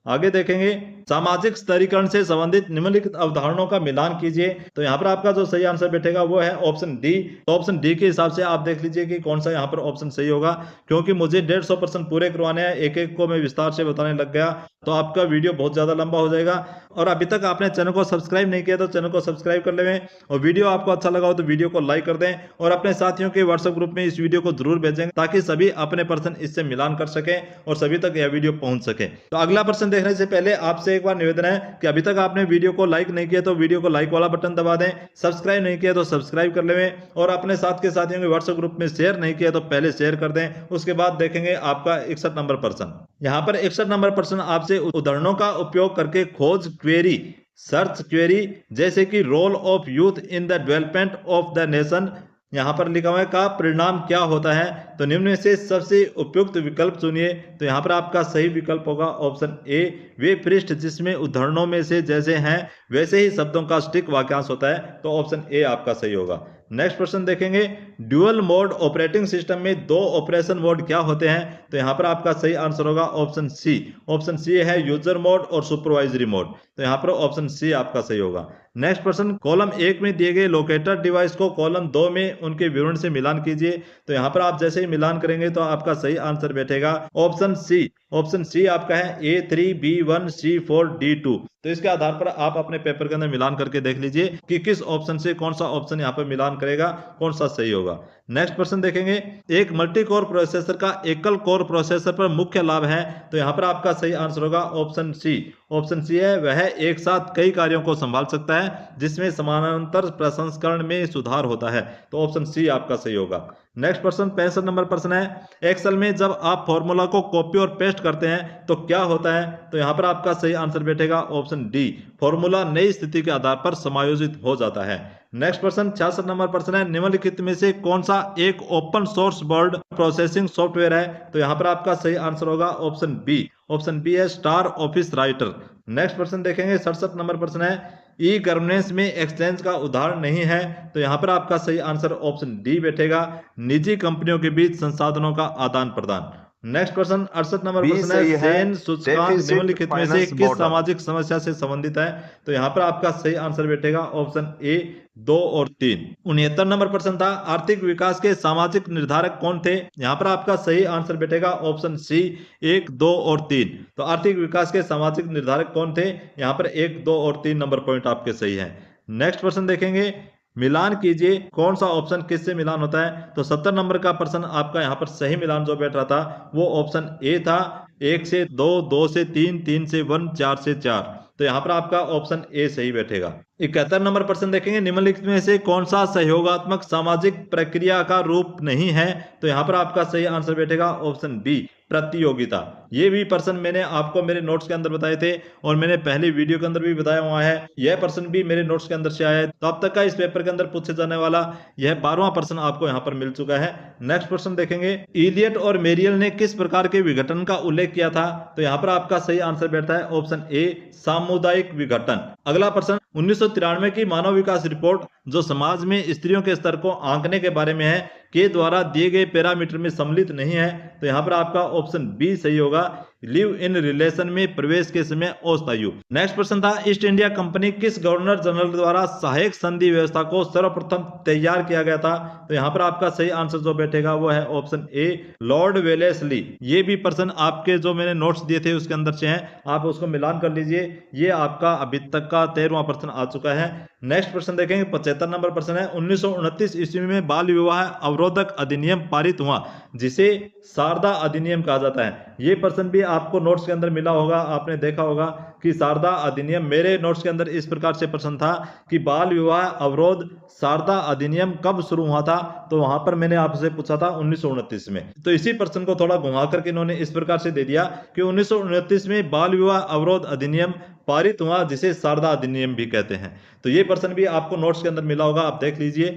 [SPEAKER 1] आगे देखेंगे सामाजिक स्तरीकरण से संबंधित निम्नलिखित अवधारणाओं का मिलान कीजिए। तो यहाँ पर आपका जो सही आंसर बैठेगा वो है ऑप्शन डी। तो ऑप्शन डी के हिसाब से आप देख लीजिए कि कौन सा यहाँ पर ऑप्शन सही होगा, क्योंकि मुझे 150 प्रश्न पूरे करवाने हैं, एक एक को मैं विस्तार से बताने लग गया तो आपका वीडियो बहुत ज्यादा लंबा हो जाएगा। और अभी तक आपने चैनल को सब्सक्राइब नहीं किया तो चैनल को सब्सक्राइब कर लें, और वीडियो आपको अच्छा लगा हो तो वीडियो को लाइक कर दें, और अपने साथियों के व्हाट्सएप ग्रुप में इस वीडियो को जरूर भेजें ताकि सभी अपने प्रश्न इससे मिलान कर सकें और सभी तक यह वीडियो पहुंच सके। तो अगला प्रश्न देखने से पहले आपसे एक बार निवेदन है कि अभी तक आपने वीडियो को लाइक नहीं किया तो वीडियो को लाइक वाला बटन दबा दें, सब्सक्राइब नहीं किया तो सब्सक्राइब कर लें, और अपने साथ के साथियों के व्हाट्सएप ग्रुप में शेयर नहीं किया तो पहले शेयर कर दें। उसके बाद देखेंगे आपका 61 नंबर प्रश्न। यहाँ पर 61 नंबर प्रश्न आपसे उदाहरणों का उपयोग करके खोज क्वेरी, सर्च क्वेरी जैसे कि role of youth in the development of the nation, यहाँ पर लिखा हुआ है का परिणाम क्या होता है। तो निम्न में से सबसे उपयुक्त विकल्प चुनिए। तो यहाँ पर आपका सही विकल्प होगा ऑप्शन ए, वे पृष्ठ जिसमें उदाहरणों में से जैसे हैं वैसे ही शब्दों का स्टिक वाक्यांश होता है। तो ऑप्शन ए आपका सही होगा। नेक्स्ट प्रश्न देखेंगे ड्यूअल मोड ऑपरेटिंग सिस्टम में 2 ऑपरेशन मोड क्या होते हैं। तो यहाँ पर आपका सही आंसर होगा ऑप्शन सी। ऑप्शन सी है यूजर मोड और सुपरवाइजरी मोड। तो यहाँ पर ऑप्शन सी आपका सही होगा। नेक्स्ट प्रश्न कॉलम 1 में दिए गए लोकेटर डिवाइस को कॉलम 2 में उनके विवरण से मिलान कीजिए। तो यहाँ पर आप जैसे ही मिलान करेंगे तो आपका सही आंसर बैठेगा ऑप्शन सी। ऑप्शन सी आपका है A3, B1, C4, D2। तो इसके आधार पर आप अपने पेपर के अंदर मिलान करके देख लीजिए कि किस ऑप्शन से कौन सा ऑप्शन यहाँ पर मिलान करेगा, कौन सा सही होगा। नेक्स्ट प्रश्न देखेंगे एक मल्टी कोर प्रोसेसर का एकल कोर प्रोसेसर पर मुख्य लाभ है। तो यहाँ पर आपका सही आंसर होगा ऑप्शन सी। ऑप्शन सी है वह एक साथ कई कार्यों को संभाल सकता है जिसमें समानांतर प्रसंस्करण में सुधार होता है। तो ऑप्शन सी आपका सही होगा। नेक्स्ट प्रश्न 65 नंबर प्रश्न है एक्सेल में जब आप फॉर्मूला को कॉपी और पेस्ट करते हैं तो क्या होता है। तो यहाँ पर आपका सही आंसर बैठेगा ऑप्शन डी, फॉर्मूला नई स्थिति के आधार पर समायोजित हो जाता है। नेक्स्ट प्रश्न 66 नंबर प्रश्न है निम्नलिखित में से कौन सा एक open source word processing software है। तो यहाँ पर आपका सही आंसर होगा ऑप्शन बी। ऑप्शन बी है स्टार ऑफिस राइटर। नेक्स्ट प्रश्न देखेंगे 67 नंबर प्रश्न है ई गवर्नेंस में एक्सचेंज का उदाहरण नहीं है। तो यहाँ पर आपका सही आंसर ऑप्शन डी बैठेगा, निजी कंपनियों के बीच संसाधनों का आदान प्रदान। नेक्स्ट प्रश्न 68 नंबर प्रश्न है सेन सूचकांक निम्नलिखित में से किस सामाजिक समस्या से संबंधित है। तो यहाँ पर आपका सही आंसर बैठेगा ऑप्शन ए 2 और 3। 69 नंबर प्रश्न था आर्थिक विकास के सामाजिक निर्धारक कौन थे। यहाँ पर आपका सही आंसर बैठेगा ऑप्शन सी 1, 2 और 3। तो आर्थिक विकास के सामाजिक निर्धारक कौन थे, यहाँ पर 1, 2 और 3 नंबर पॉइंट आपके सही है। नेक्स्ट प्रश्न देखेंगे मिलान कीजिए कौन सा ऑप्शन किससे मिलान होता है। तो 70 नंबर का प्रश्न आपका यहाँ पर सही मिलान जो बैठ रहा था वो ऑप्शन ए था, 1 से 2, 2 से 3, 3 से 1, 4 से 4। तो यहाँ पर आपका ऑप्शन ए सही बैठेगा। 71 नंबर प्रश्न देखेंगे निम्नलिखित में से कौन सा सहयोगात्मक सामाजिक प्रक्रिया का रूप नहीं है। तो यहाँ पर आपका सही आंसर बैठेगा ऑप्शन बी प्रतियोगिता। ये भी प्रश्न मैंने आपको मेरे नोट्स के अंदर बताए थे और मैंने पहले वीडियो के अंदर भी बताया हुआ है। यह प्रश्न भी मेरे नोट्स के अंदर से आया है। तो अब तक का इस पेपर के अंदर पूछे जाने वाला यह 12वां प्रश्न आपको यहाँ पर मिल चुका है। नेक्स्ट प्रश्न देखेंगे इलियट और मेरियल ने किस प्रकार के विघटन का उल्लेख किया था। तो यहाँ पर आपका सही आंसर बैठता है ऑप्शन ए सामुदायिक विघटन। अगला प्रश्न 1993 की मानव विकास रिपोर्ट जो समाज में स्त्रियों के स्तर को आंकने के बारे में है के द्वारा दिए गए पैरामीटर में सम्मिलित नहीं है, तो यहाँ पर आपका ऑप्शन बी सही होगा, लिव इन रिलेशन में प्रवेश के समय अस्थायी। नेक्स्ट प्रश्न था, ईस्ट इंडिया कंपनी किस गवर्नर जनरल द्वारा सहायक संधि व्यवस्था को सर्वप्रथम तैयार किया गया था? तो यहाँ पर आपका सही आंसर जो बैठेगा वो है ऑप्शन ए, लॉर्ड वेलेस्ली। ये भी प्रश्न आपके जो मैंने नोट्स दिए थे उसके अंदर से हैं, आप उसको मिलान कर लीजिए। ये आपका अभी तक का 13वां प्रश्न आ चुका है। नेक्स्ट प्रश्न देखेंगे, 75 नंबर प्रश्न है, 1929 ईस्वी में बाल विवाह अवरोधक अधिनियम पारित हुआ जिसे शारदा अधिनियम कहा जाता है। ये प्रश्न भी आपको नोट्स के अंदर मिला होगा, आपने देखा होगा कि शारदा अधिनियम, मेरे नोट्स के अंदर इस प्रकार से प्रश्न था कि बाल विवाह अवरोध शारदा अधिनियम कब शुरू हुआ था, तो वहां पर मैंने आपसे पूछा था 1929 में। तो इसी प्रश्न को थोड़ा घुमा करके इन्होंने इस प्रकार से दे दिया कि 1929 में बाल विवाह अवरोध अधिनियम पारित हुआ जिसे शारदा अधिनियम भी कहते हैं। तो ये प्रश्न भी आपको नोट्स के अंदर मिला होगा, आप देख लीजिए।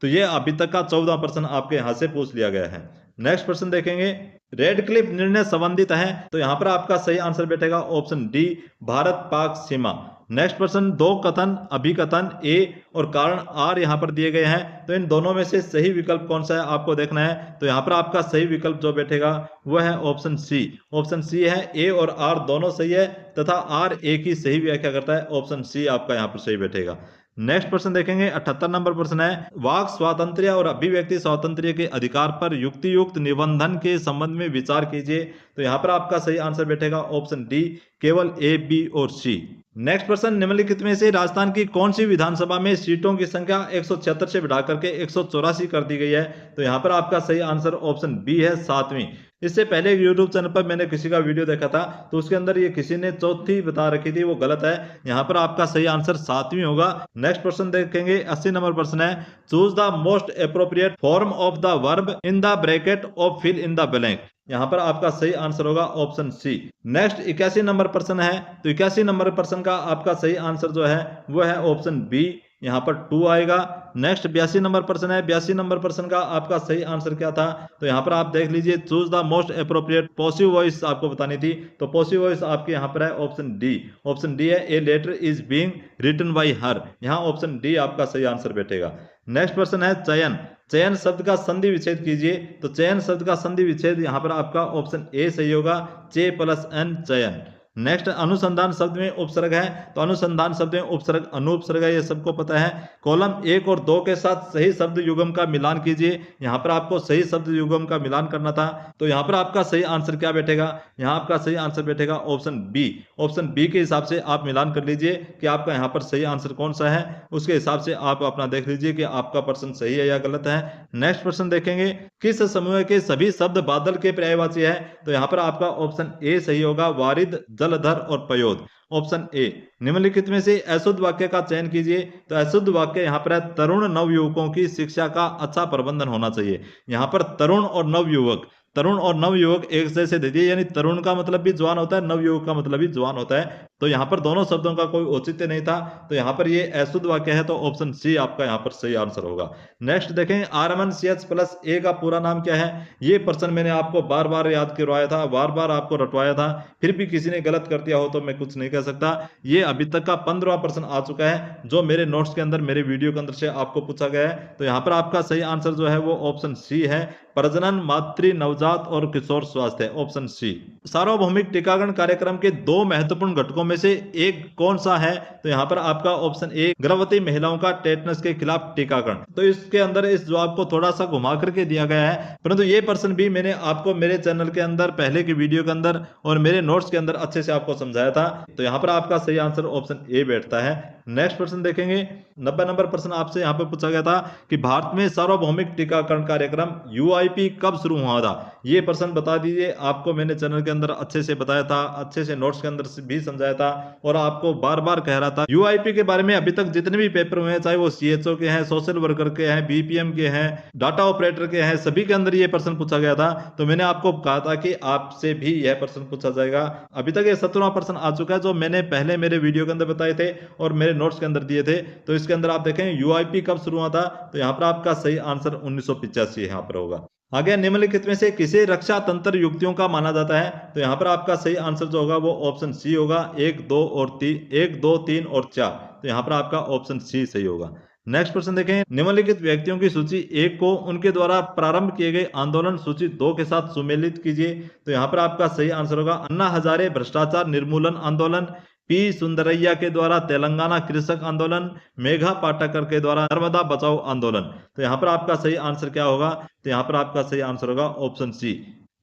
[SPEAKER 1] तो ये अभी तक का 14वां प्रश्न आपके यहां से पूछ लिया गया है। नेक्स्ट प्रश्न देखेंगे, रेडक्लिफ निर्णय संबंधित है, तो यहां पर आपका सही आंसर बैठेगा ऑप्शन डी, भारत पाक सीमा। नेक्स्ट प्रश्न, दो कथन, अभिकथन ए और कारण आर यहां पर दिए गए हैं, तो इन दोनों में से सही विकल्प कौन सा है आपको देखना है। तो यहां पर आपका सही विकल्प जो बैठेगा वह है ऑप्शन सी। ऑप्शन सी है, ए और आर दोनों सही है तथा आर ए की सही व्याख्या करता है, ऑप्शन सी आपका यहां पर सही बैठेगा। नेक्स्ट प्रश्न देखेंगे, 78 नंबर प्रश्न है, वाक स्वातंत्र्य और अभिव्यक्ति स्वातंत्र्य के अधिकार पर युक्तियुक्त निबंधन के संबंध में विचार कीजिए। तो यहां पर आपका सही आंसर बैठेगा ऑप्शन डी, केवल ए, बी और सी। नेक्स्ट प्रश्न, निम्नलिखित में से राजस्थान की कौन सी विधानसभा में सीटों की संख्या 176 से बढ़ा करके 184 कर दी गई है? तो यहां पर आपका सही आंसर ऑप्शन बी है, 7वीं। इससे पहले यूट्यूब चैनल पर मैंने किसी का वीडियो देखा था, तो उसके अंदर ये किसी ने 4थी बता रखी थी, वो गलत है। यहाँ पर आपका सही आंसर 7वीं होगा। नेक्स्ट प्रश्न देखेंगे, 80 नंबर प्रश्न है, choose the most appropriate form of the verb in the bracket of fill in the blank. यहाँ पर आपका सही आंसर होगा ऑप्शन सी। नेक्स्ट 81 नंबर प्रश्न है, तो 81 नंबर प्रश्न का आपका सही आंसर जो है वो है ऑप्शन बी, यहाँ पर 2 आएगा। नेक्स्ट 82 नंबर प्रश्न है, 82 नंबर प्रश्न का आपका सही आंसर क्या था? तो यहाँ पर आप देख लीजिए, choose the most appropriate passive voice आपको बतानी थी, तो पॉसिव वॉइस आपके यहाँ पर है ऑप्शन डी। ऑप्शन डी है, a letter is being written by her, यहाँ ऑप्शन डी आपका सही आंसर बैठेगा। नेक्स्ट प्रश्न है, चयन, चयन शब्द का संधि विच्छेद कीजिए। तो चयन शब्द का संधि विच्छेद यहाँ पर आपका ऑप्शन ए सही होगा, चे प्लस एन, चयन। नेक्स्ट, अनुसंधान शब्द में उपसर्ग है, तो अनुसंधान शब्द में उपसर्ग अनुपसर्ग है, ये सबको पता है। कॉलम 1 और 2 के साथ सही शब्द युग्म का मिलान कीजिए। यहाँ पर आपको सही शब्द युग्म का मिलान करना था, तो यहाँ पर आपका सही आंसर क्या बैठेगा? यहाँ आपका सही आंसर बैठेगा ऑप्शन बी। ऑप्शन बी के हिसाब से आप मिलान कर लीजिए कि आपका यहाँ पर सही आंसर कौन सा है, उसके हिसाब से आप अपना देख लीजिए कि आपका प्रश्न सही है या गलत है। नेक्स्ट प्रश्न देखेंगे, किस समूह के सभी शब्द बादल के पर्यायवाची है? तो यहाँ पर आपका ऑप्शन ए सही होगा, वारिद, जलधर और पयोद। Option A. निम्नलिखित में से अशुद्ध वाक्य का चयन कीजिए। तो अशुद्ध वाक्य यहाँ पर है, तरुण नवयुवकों की शिक्षा का अच्छा प्रबंधन होना चाहिए। यहाँ पर तरुण और नवयुवक, तरुण और नवयुवक एक जैसे दे दिए, यानी तरुण का मतलब भी जवान होता है, नवयुवक का मतलब भी जवान होता है, तो यहाँ पर दोनों शब्दों का कोई औचित्य नहीं था, तो यहाँ पर ये अशुद्ध वाक्य है, तो ऑप्शन सी आपका यहाँ पर सही आंसर होगा। नेक्स्ट देखें, RMNCH+A का पूरा नाम क्या है? ये प्रश्न मैंने आपको बार बार याद करवाया था, बार बार आपको रटवाया था, फिर भी किसी ने गलत कर दिया हो तो मैं कुछ नहीं कह सकता। ये अभी तक का 15वां प्रश्न आ चुका है, जो मेरे नोट्स के अंदर, मेरे वीडियो के अंदर से आपको पूछा गया है। तो यहाँ पर आपका सही आंसर जो है वो ऑप्शन सी है, प्रजनन, मातृ, नवजात और किशोर स्वास्थ्य, ऑप्शन सी। सार्वभौमिक टीकाकरण कार्यक्रम के 2 महत्वपूर्ण घटकों में से एक कौन सा है? तो यहाँ पर आपका ऑप्शन ए, गर्भवती महिलाओं का टेटनस के खिलाफ टीकाकरण। तो इसके अंदर इस जवाब को थोड़ा सा घुमा करके दिया गया है, परंतु ये प्रश्न भी मैंने आपको मेरे चैनल के अंदर, पहले की वीडियो के अंदर और मेरे नोट्स के अंदर अच्छे से आपको समझाया था। तो यहाँ पर आपका सही आंसर ऑप्शन ए बैठता है। नेक्स्ट प्रश्न देखेंगे, 90 नंबर प्रश्न आपसे यहाँ पे पूछा गया था कि भारत में सार्वभौमिक टीकाकरण कार्यक्रम UIP कब शुरू हुआ था? ये प्रश्न बता दीजिए। आपको मैंने चैनल के अंदर अच्छे से बताया था, अच्छे से नोट्स के अंदर भी समझाया था, और आपको बार बार कह रहा था UIP के बारे में अभी तक जितने भी पेपर हुए हैं, चाहे वो CHO के हैं, सोशल वर्कर के हैं, BPM के हैं, डाटा ऑपरेटर के हैं, सभी के अंदर ये प्रश्न पूछा गया था। तो मैंने आपको कहा था कि आपसे भी यह प्रश्न पूछा जाएगा। अभी तक ये 17वां प्रश्न आ चुका है, जो मैंने पहले मेरे वीडियो के अंदर बताए थे और मेरे नोट्स के अंदर दिए थे। तो इसके अंदर आप देखें UIP कब शुरू हुआ था, तो यहाँ पर आपका सही आंसर 1985 यहाँ पर होगा। आगे, निम्नलिखित में से किसे रक्षा तंत्र युक्तियों का माना जाता है? तो यहाँ पर आपका सही आंसर जो होगा वो ऑप्शन सी होगा, 1, 2 और 3, 1, 2, 3 और 4। तो यहाँ पर आपका ऑप्शन सी सही होगा। नेक्स्ट प्रश्न देखें, निम्नलिखित व्यक्तियों की सूची 1 को उनके द्वारा प्रारंभ किए गए आंदोलन सूची 2 के साथ सुमेलित कीजिए। तो यहाँ पर आपका सही आंसर होगा अन्ना हजारे भ्रष्टाचार निर्मूलन आंदोलन, पी सुंदरैया के द्वारा तेलंगाना कृषक आंदोलन, मेघा पाटकर के द्वारा नर्मदा बचाओ आंदोलन। तो यहाँ पर आपका सही आंसर क्या होगा? तो यहाँ पर आपका सही आंसर होगा ऑप्शन सी।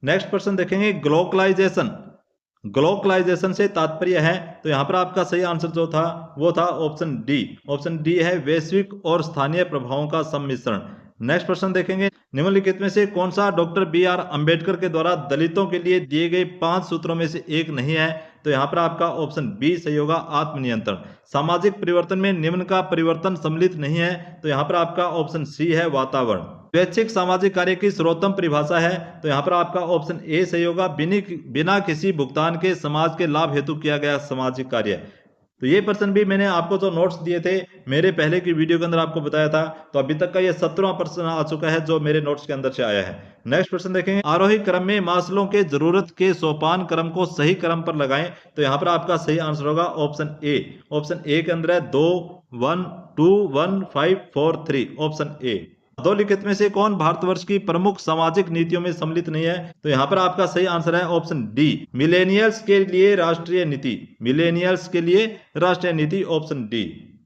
[SPEAKER 1] नेक्स्ट प्रश्न देखेंगे, ग्लोबलाइजेशन से तात्पर्य है। तो यहाँ पर आपका सही आंसर जो था वो था ऑप्शन डी। ऑप्शन डी है वैश्विक और स्थानीय प्रभावों का सम्मिश्रण। नेक्स्ट प्रश्न देखेंगे, निम्नलिखित में से कौन सा डॉक्टर बी.आर. अंबेडकर के द्वारा दलितों के लिए दिए गए 5 सूत्रों में से एक नहीं है? तो यहाँ पर आपका ऑप्शन बी सही होगा, आत्मनियंत्रण। सामाजिक परिवर्तन में निम्न का परिवर्तन सम्मिलित नहीं है। तो यहाँ पर आपका ऑप्शन सी है, वातावरण। स्वैच्छिक सामाजिक कार्य की सर्वोत्तम परिभाषा है। तो यहाँ पर आपका ऑप्शन ए सही होगा, बिना किसी भुगतान के समाज के लाभ हेतु किया गया सामाजिक कार्य। तो ये प्रश्न भी मैंने आपको जो नोट्स दिए थे मेरे पहले की वीडियो के अंदर आपको बताया था। तो अभी तक का ये 17वां प्रश्न आ चुका है जो मेरे नोट्स के अंदर से आया है। नेक्स्ट प्रश्न देखेंगे, आरोही क्रम में मास्लो के जरूरत के सोपान क्रम को सही क्रम पर लगाएं। तो यहाँ पर आपका सही आंसर होगा ऑप्शन ए। ऑप्शन ए के अंदर है 2 1 2 1 5 4 3, ऑप्शन ए। अधोलिखित में से कौन भारतवर्ष की प्रमुख सामाजिक नीतियों में सम्मिलित नहीं है? तो यहाँ पर आपका सही आंसर है ऑप्शन डी, मिलेनियल्स के लिए राष्ट्रीय नीति। मिलेनियल्स के लिए राष्ट्रीय नीति, ऑप्शन डी।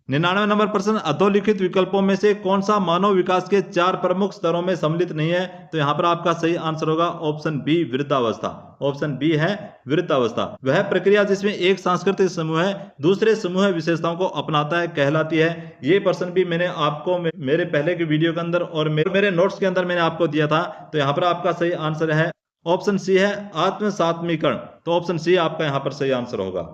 [SPEAKER 1] 99 नंबर प्रश्न, अधोलिखित विकल्पों में से कौन सा मानव विकास के 4 प्रमुख स्तरों में सम्मिलित नहीं है? तो यहाँ पर आपका सही आंसर होगा ऑप्शन बी, वृद्धावस्था। ऑप्शन बी है वृद्धावस्था। वह प्रक्रिया जिसमें एक सांस्कृतिक समूह है दूसरे समूह विशेषताओं को अपनाता है कहलाती है। ये प्रश्न भी मैंने आपको मेरे पहले की वीडियो के अंदर और मेरे नोट्स के अंदर मैंने आपको दिया था। तो यहाँ पर आपका सही आंसर है ऑप्शन सी है, आत्मसात्मीकरण। तो ऑप्शन सी आपका यहाँ पर सही आंसर होगा।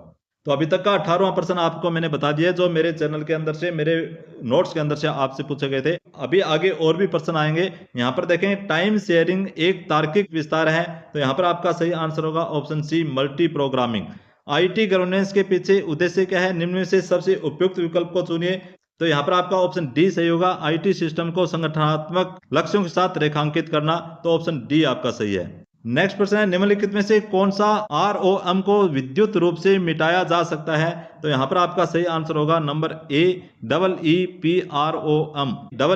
[SPEAKER 1] तो अभी तक का 18वां प्रश्न आपको मैंने बता दिया जो मेरे चैनल के अंदर से, मेरे नोट्स के अंदर से आपसे पूछे गए थे। अभी आगे और भी प्रश्न आएंगे। यहाँ पर देखें, टाइम शेयरिंग एक तार्किक विस्तार है। तो यहाँ पर आपका सही आंसर होगा option C, multi programming. IT governance के पीछे उद्देश्य क्या है? निम्न में से सबसे उपयुक्त विकल्प को चुनिए। तो यहाँ पर आपका ऑप्शन डी सही होगा, आईटी सिस्टम को संगठनात्मक लक्ष्यों के साथ रेखांकित करना। तो ऑप्शन डी आपका सही है। नेक्स्ट प्रश्न है, निम्नलिखित में से कौन सा ROM को विद्युत रूप से मिटाया जा सकता है? तो यहाँ पर आपका सही आंसर होगा number A, EEPROM।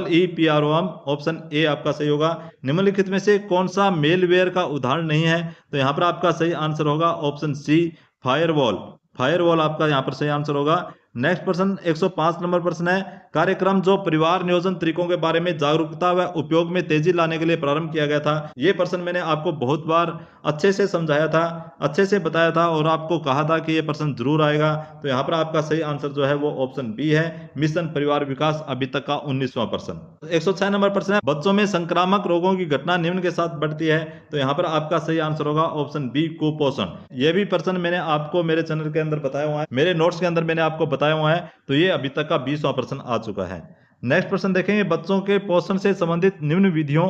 [SPEAKER 1] EEPROM, option A आपका सही होगा। निम्नलिखित में से कौन सा मेलवेयर का उदाहरण नहीं है? तो यहाँ पर आपका सही आंसर होगा ऑप्शन सी, फायरवॉल। फायरवॉल आपका यहाँ पर सही आंसर होगा। नेक्स्ट प्रश्न 105 नंबर प्रश्न है, कार्यक्रम जो परिवार नियोजन तरीकों के बारे में जागरूकता व उपयोग में तेजी लाने के लिए प्रारंभ किया गया था। ये प्रश्न मैंने आपको बहुत बार अच्छे से समझाया था, अच्छे से बताया था और आपको कहा था कि ये प्रश्न जरूर आएगा। तो यहाँ पर आपका सही आंसर जो है वो ऑप्शन बी है, मिशन परिवार विकास, अभी तक का 19वां प्रश्न। 106 नंबर प्रश्न है, बच्चों में संक्रामक रोगों की घटना निम्न के साथ बढ़ती है। तो यहाँ पर आपका सही आंसर होगा ऑप्शन बी, कुपोषण। ये भी प्रश्न मैंने आपको मेरे चैनल के अंदर बताया हुआ है, मेरे नोट्स के अंदर मैंने आपको बताया हुआ है। तो ये अभी तक का 20वां प्रश्न आ चुका है। नेक्स्ट प्रश्न देखेंगे, बच्चों के पोषण से संबंधित निम्न विधियों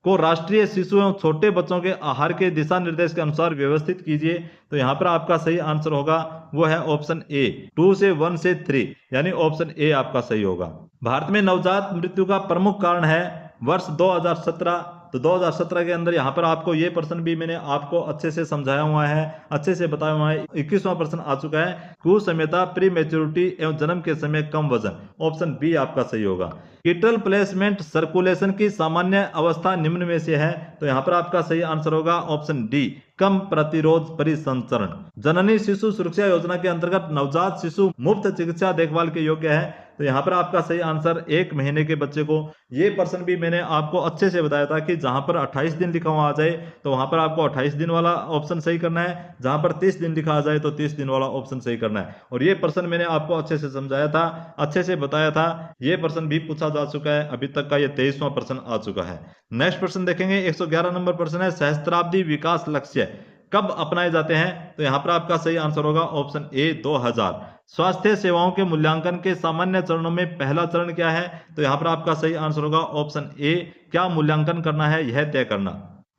[SPEAKER 1] को राष्ट्रीय शिशु एवं छोटे बच्चों के आहार के दिशा निर्देश के अनुसार व्यवस्थित कीजिए। तो यहाँ पर आपका सही आंसर होगा वो है ऑप्शन ए, 2 से 1 से 3, यानी ऑप्शन ए आपका सही होगा। भारत में नवजात मृत्यु का प्रमुख कारण है वर्ष 2017। तो 2017 के अंदर यहाँ पर आपको ये प्रश्न भी मैंने आपको अच्छे से समझाया हुआ है, अच्छे से बताया हुआ है। 21वां प्रश्न आ चुका है, कुसमयता, प्री मैच्योरिटी एवं जन्म के समय कम वजन। ऑप्शन बी आपका सही होगा। कीटल प्लेसमेंट सर्कुलेशन की सामान्य अवस्था निम्न में से है। तो यहाँ पर आपका सही आंसर होगा ऑप्शन डी, कम प्रतिरोध परिसंचरण। जननी शिशु सुरक्षा योजना के अंतर्गत नवजात शिशु मुफ्त चिकित्सा देखभाल के योग्य है। तो यहाँ पर आपका सही आंसर 1 महीने के बच्चे को। ये प्रश्न भी मैंने आपको अच्छे से बताया था कि जहां पर 28 दिन लिखा हुआ आ जाए तो वहां पर आपको 28 दिन वाला ऑप्शन सही करना है, जहां पर 30 दिन लिखा आ जाए तो 30 दिन वाला ऑप्शन सही करना है। और ये प्रश्न मैंने आपको अच्छे से समझाया था, अच्छे से बताया था। ये प्रश्न भी पूछा जा चुका है, अभी तक का ये 23वां प्रश्न आ चुका है। नेक्स्ट प्रश्न देखेंगे, 111 नंबर प्रश्न है, सहस्त्राब्दी विकास लक्ष्य कब अपनाए जाते हैं? तो यहाँ पर आपका सही आंसर होगा ऑप्शन ए, 2000। स्वास्थ्य सेवाओं के मूल्यांकन के सामान्य चरणों में पहला चरण क्या है? तो यहाँ पर आपका सही आंसर होगा ऑप्शन ए, क्या मूल्यांकन करना है यह तय करना।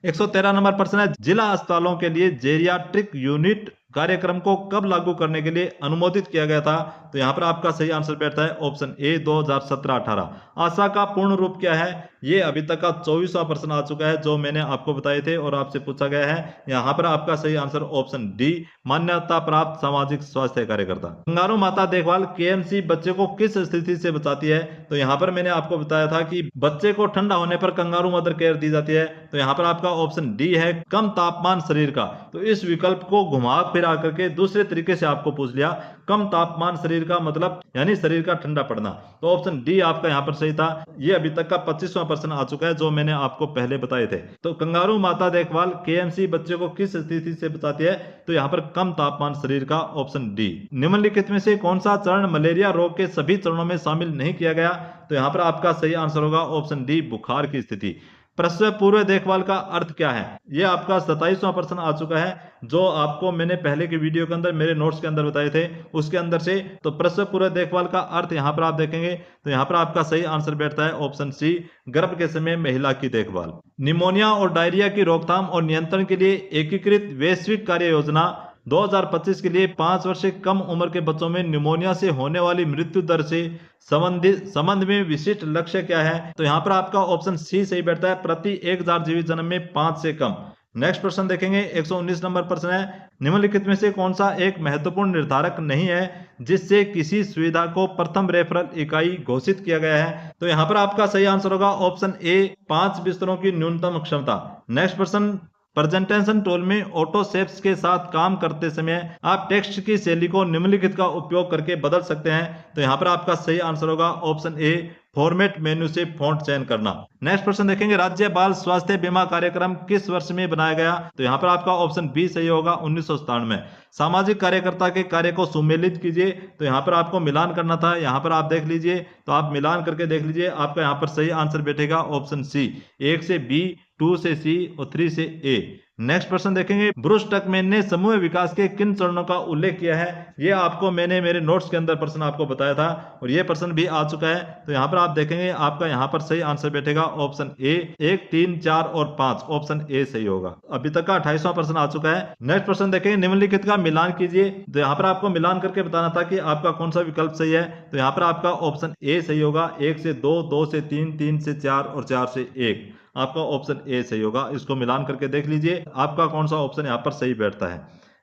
[SPEAKER 1] 113 नंबर प्रश्न है, जिला अस्पतालों के लिए जेरियाट्रिक यूनिट कार्यक्रम को कब लागू करने के लिए अनुमोदित किया गया था? तो यहाँ पर आपका सही आंसर बैठता है ऑप्शन ए 2017-18। आशा का पूर्ण रूप क्या है? ये अभी तक का 24वां प्रश्न आ चुका है जो मैंने आपको बताए थे और आपसे पूछा गया है। यहाँ पर आपका सही आंसर ऑप्शन डी मान्यता प्राप्त सामाजिक स्वास्थ्य कार्यकर्ता। कंगारू माता देखभाल केएमसी बच्चे को किस स्थिति से बचाती है? तो यहाँ पर मैंने आपको बताया था कि बच्चे को ठंडा होने पर कंगारू मदर केयर दी जाती है। तो यहाँ पर आपका ऑप्शन डी है कम तापमान शरीर का। तो इस विकल्प को घुमा फिरा करके दूसरे तरीके से आपको पूछ लिया, कम तापमान शरीर का मतलब यानी शरीर का ठंडा पड़ना। तो ऑप्शन डी आपका यहाँ पर सही था। ये अभी तक का 25वां प्रश्न आ चुका है जो मैंने आपको पहले बताए थे। तो कंगारू माता देखभाल केएमसी बच्चे को किस स्थिति से बचाती है? तो यहाँ पर कम तापमान शरीर का, ऑप्शन डी। निम्नलिखित में से कौन सा चरण मलेरिया रोग के सभी चरणों में शामिल नहीं किया गया? तो यहाँ पर आपका सही आंसर होगा ऑप्शन डी बुखार की स्थिति। प्रसव पूर्व देखभाल का अर्थ क्या है? ये आपका 27वां प्रश्न आ चुका है जो आपको मैंने पहले की वीडियो के अंदर मेरे नोट्स के अंदर बताए थे उसके अंदर से। तो प्रसव पूर्व देखभाल का अर्थ यहाँ पर आप देखेंगे तो यहाँ पर आपका सही आंसर बैठता है ऑप्शन सी गर्भ के समय महिला की देखभाल। निमोनिया और डायरिया की रोकथाम और नियंत्रण के लिए एकीकृत वैश्विक कार्य योजना 2025 के लिए 5 वर्ष से कम उम्र के बच्चों में निमोनिया से होने वाली मृत्यु दर से संबंध में विशिष्ट लक्ष्य क्या है? तो यहाँ पर आपका ऑप्शन सी सही बैठता है प्रति 1000 जीवित जन्म में 5 से कम। नेक्स्ट प्रश्न देखेंगे 119 नंबर प्रश्न है निम्नलिखित में से कौन सा एक महत्वपूर्ण निर्धारक नहीं है जिससे किसी सुविधा को प्रथम रेफरल इकाई घोषित किया गया है? तो यहाँ पर आपका सही आंसर होगा ऑप्शन ए 5 बिस्तरों की न्यूनतम क्षमता। नेक्स्ट प्रश्न प्रेजेंटेशन टूल में ऑटो शेप्स के साथ काम करते समय आप टेक्स्ट की शैली को निम्नलिखित का उपयोग करके बदल सकते हैं। तो यहाँ पर आपका सही आंसर होगा ऑप्शन ए फॉर्मेट मेन्यू से फॉन्ट चयन करना। नेक्स्ट प्रश्न देखेंगे राज्य बाल स्वास्थ्य बीमा कार्यक्रम किस वर्ष में बनाया गया? तो यहाँ पर आपका ऑप्शन बी सही होगा 1997 में। सामाजिक कार्यकर्ता के कार्य को सुमेलित कीजिए। तो यहाँ पर आपको मिलान करना था, यहाँ पर आप देख लीजिए तो आप मिलान करके देख लीजिए आपका यहाँ पर सही आंसर बैठेगा ऑप्शन सी 1 से बी 2 से सी और 3 से ए। नेक्स्ट प्रश्न देखेंगे ब्रूस टकमैन ने समूह विकास के किन चरणों का उल्लेख किया है? ये आपको मैंने मेरे नोट्स के अंदर प्रश्न आपको बताया था और ये प्रश्न भी आ चुका है। तो यहाँ पर आप देखेंगे आपका यहाँ पर सही आंसर बैठेगा ऑप्शन ए 1, 3, 4 और 5, ऑप्शन ए सही होगा। अभी तक का 28वां प्रश्न आ चुका है। नेक्स्ट प्रश्न देखेंगे निम्नलिखित का मिलान कीजिए। तो यहाँ पर आपको मिलान करके बताना था कि आपका कौन सा विकल्प सही है। तो यहाँ पर आपका ऑप्शन ए सही होगा 1 से 2, 2 से 3, 3 से 4 और 4 से 1, आपका ऑप्शन ए सही होगा। इसको मिलान करके देख लीजिए आपका कौन सा ऑप्शन यहाँ पर सही बैठता है।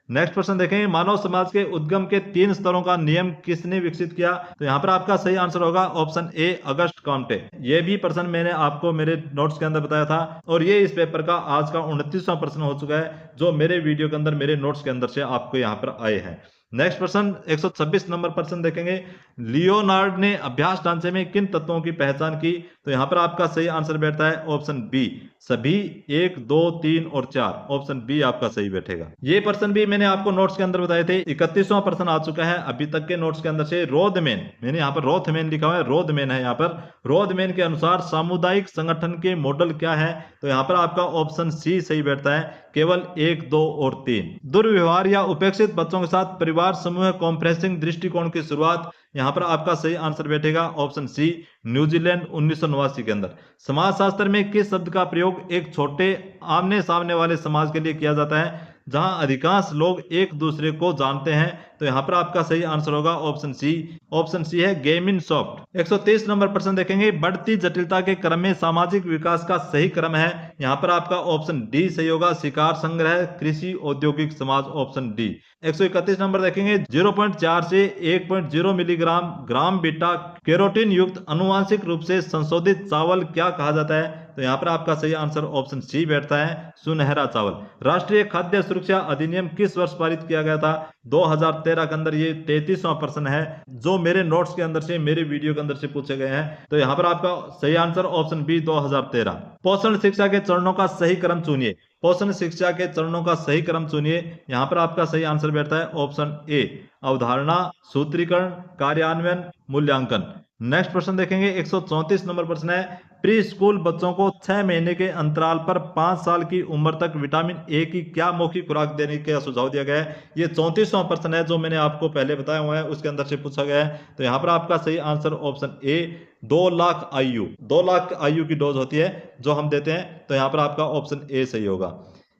[SPEAKER 1] नेक्स्ट प्रश्न देखें मानव समाज के उद्गम के 3 स्तरों का नियम किसने विकसित किया? तो यहाँ पर आपका सही आंसर होगा ऑप्शन ए अगस्ट कॉम्टे। ये भी प्रश्न मैंने आपको मेरे नोट्स के अंदर बताया था और ये इस पेपर का आज का 29वां प्रश्न हो चुका है जो मेरे वीडियो के अंदर मेरे नोट्स के अंदर से आपको यहाँ पर आए हैं। नेक्स्ट प्रश्न 126 नंबर प्रश्न देखेंगे लियोनार्ड ने अभ्यास ढांचे में किन तत्वों की पहचान की? तो यहाँ पर आपका सही आंसर बैठता है ऑप्शन बी सभी 1, 2, 3 और 4, ऑप्शन बी आपका सही बैठेगा। ये प्रश्न भी मैंने आपको नोट्स के अंदर बताए थे। 31वां प्रश्न आ चुका है अभी तक के नोट्स के अंदर से। रोथमैन, मैंने यहाँ पर रोथमैन लिखा हुआ है, रोथमैन है यहाँ पर। रोथमैन के अनुसार सामुदायिक संगठन के मॉडल क्या है? तो यहाँ पर आपका ऑप्शन सी सही बैठता है केवल 1, 2 और 3। दुर्व्यवहार या उपेक्षित बच्चों के साथ परिवार समूह कॉन्फ्रेंसिंग दृष्टिकोण की शुरुआत, यहाँ पर आपका सही आंसर बैठेगा ऑप्शन सी न्यूजीलैंड 1989 के अंदर। समाजशास्त्र में किस शब्द का प्रयोग एक छोटे आमने सामने वाले समाज के लिए किया जाता है जहां अधिकांश लोग एक दूसरे को जानते हैं? तो यहाँ पर आपका सही आंसर होगा ऑप्शन सी है गेमिन सॉफ्ट। 123 नंबर प्रश्न देखेंगे बढ़ती जटिलता के क्रम में सामाजिक विकास का सही क्रम है? यहाँ पर आपका ऑप्शन डी सही होगा शिकार संग्रह कृषि औद्योगिक समाज, ऑप्शन डी। 131 नंबर देखेंगे 0.4 से 1.0 मिलीग्राम ग्राम बीटा कैरोटीन युक्त अनुवांशिक रूप से संशोधित चावल क्या कहा जाता है? तो यहाँ पर आपका सही आंसर ऑप्शन सी बैठता है सुनहरा चावल। राष्ट्रीय खाद्य सुरक्षा अधिनियम किस वर्ष पारित किया गया था? 2013 के अंदर। ये 33वां प्रश्न है जो मेरे नोट्स के अंदर से मेरे वीडियो के अंदर से पूछे गए हैं। तो यहाँ पर आपका सही आंसर ऑप्शन बी 2013। पोषण शिक्षा के चरणों का सही क्रम चुनिए। पोषण शिक्षा के चरणों का सही क्रम चुनिए। यहाँ पर आपका सही आंसर बैठता है ऑप्शन ए अवधारणा, सूत्रीकरण, कार्यान्वयन, मूल्यांकन। नेक्स्ट प्रश्न देखेंगे 134 नंबर प्रश्न है प्री स्कूल बच्चों को 6 महीने के अंतराल पर 5 साल की उम्र तक विटामिन ए की क्या मौखिक खुराक देने का सुझाव दिया गया है? ये 34वां प्रश्न है जो मैंने आपको पहले बताया हुआ है उसके अंदर से पूछा गया है। तो यहाँ पर आपका सही आंसर ऑप्शन ए 2 लाख आयु, 2 लाख आयु की डोज होती है जो हम देते हैं। तो यहाँ पर आपका ऑप्शन ए सही होगा।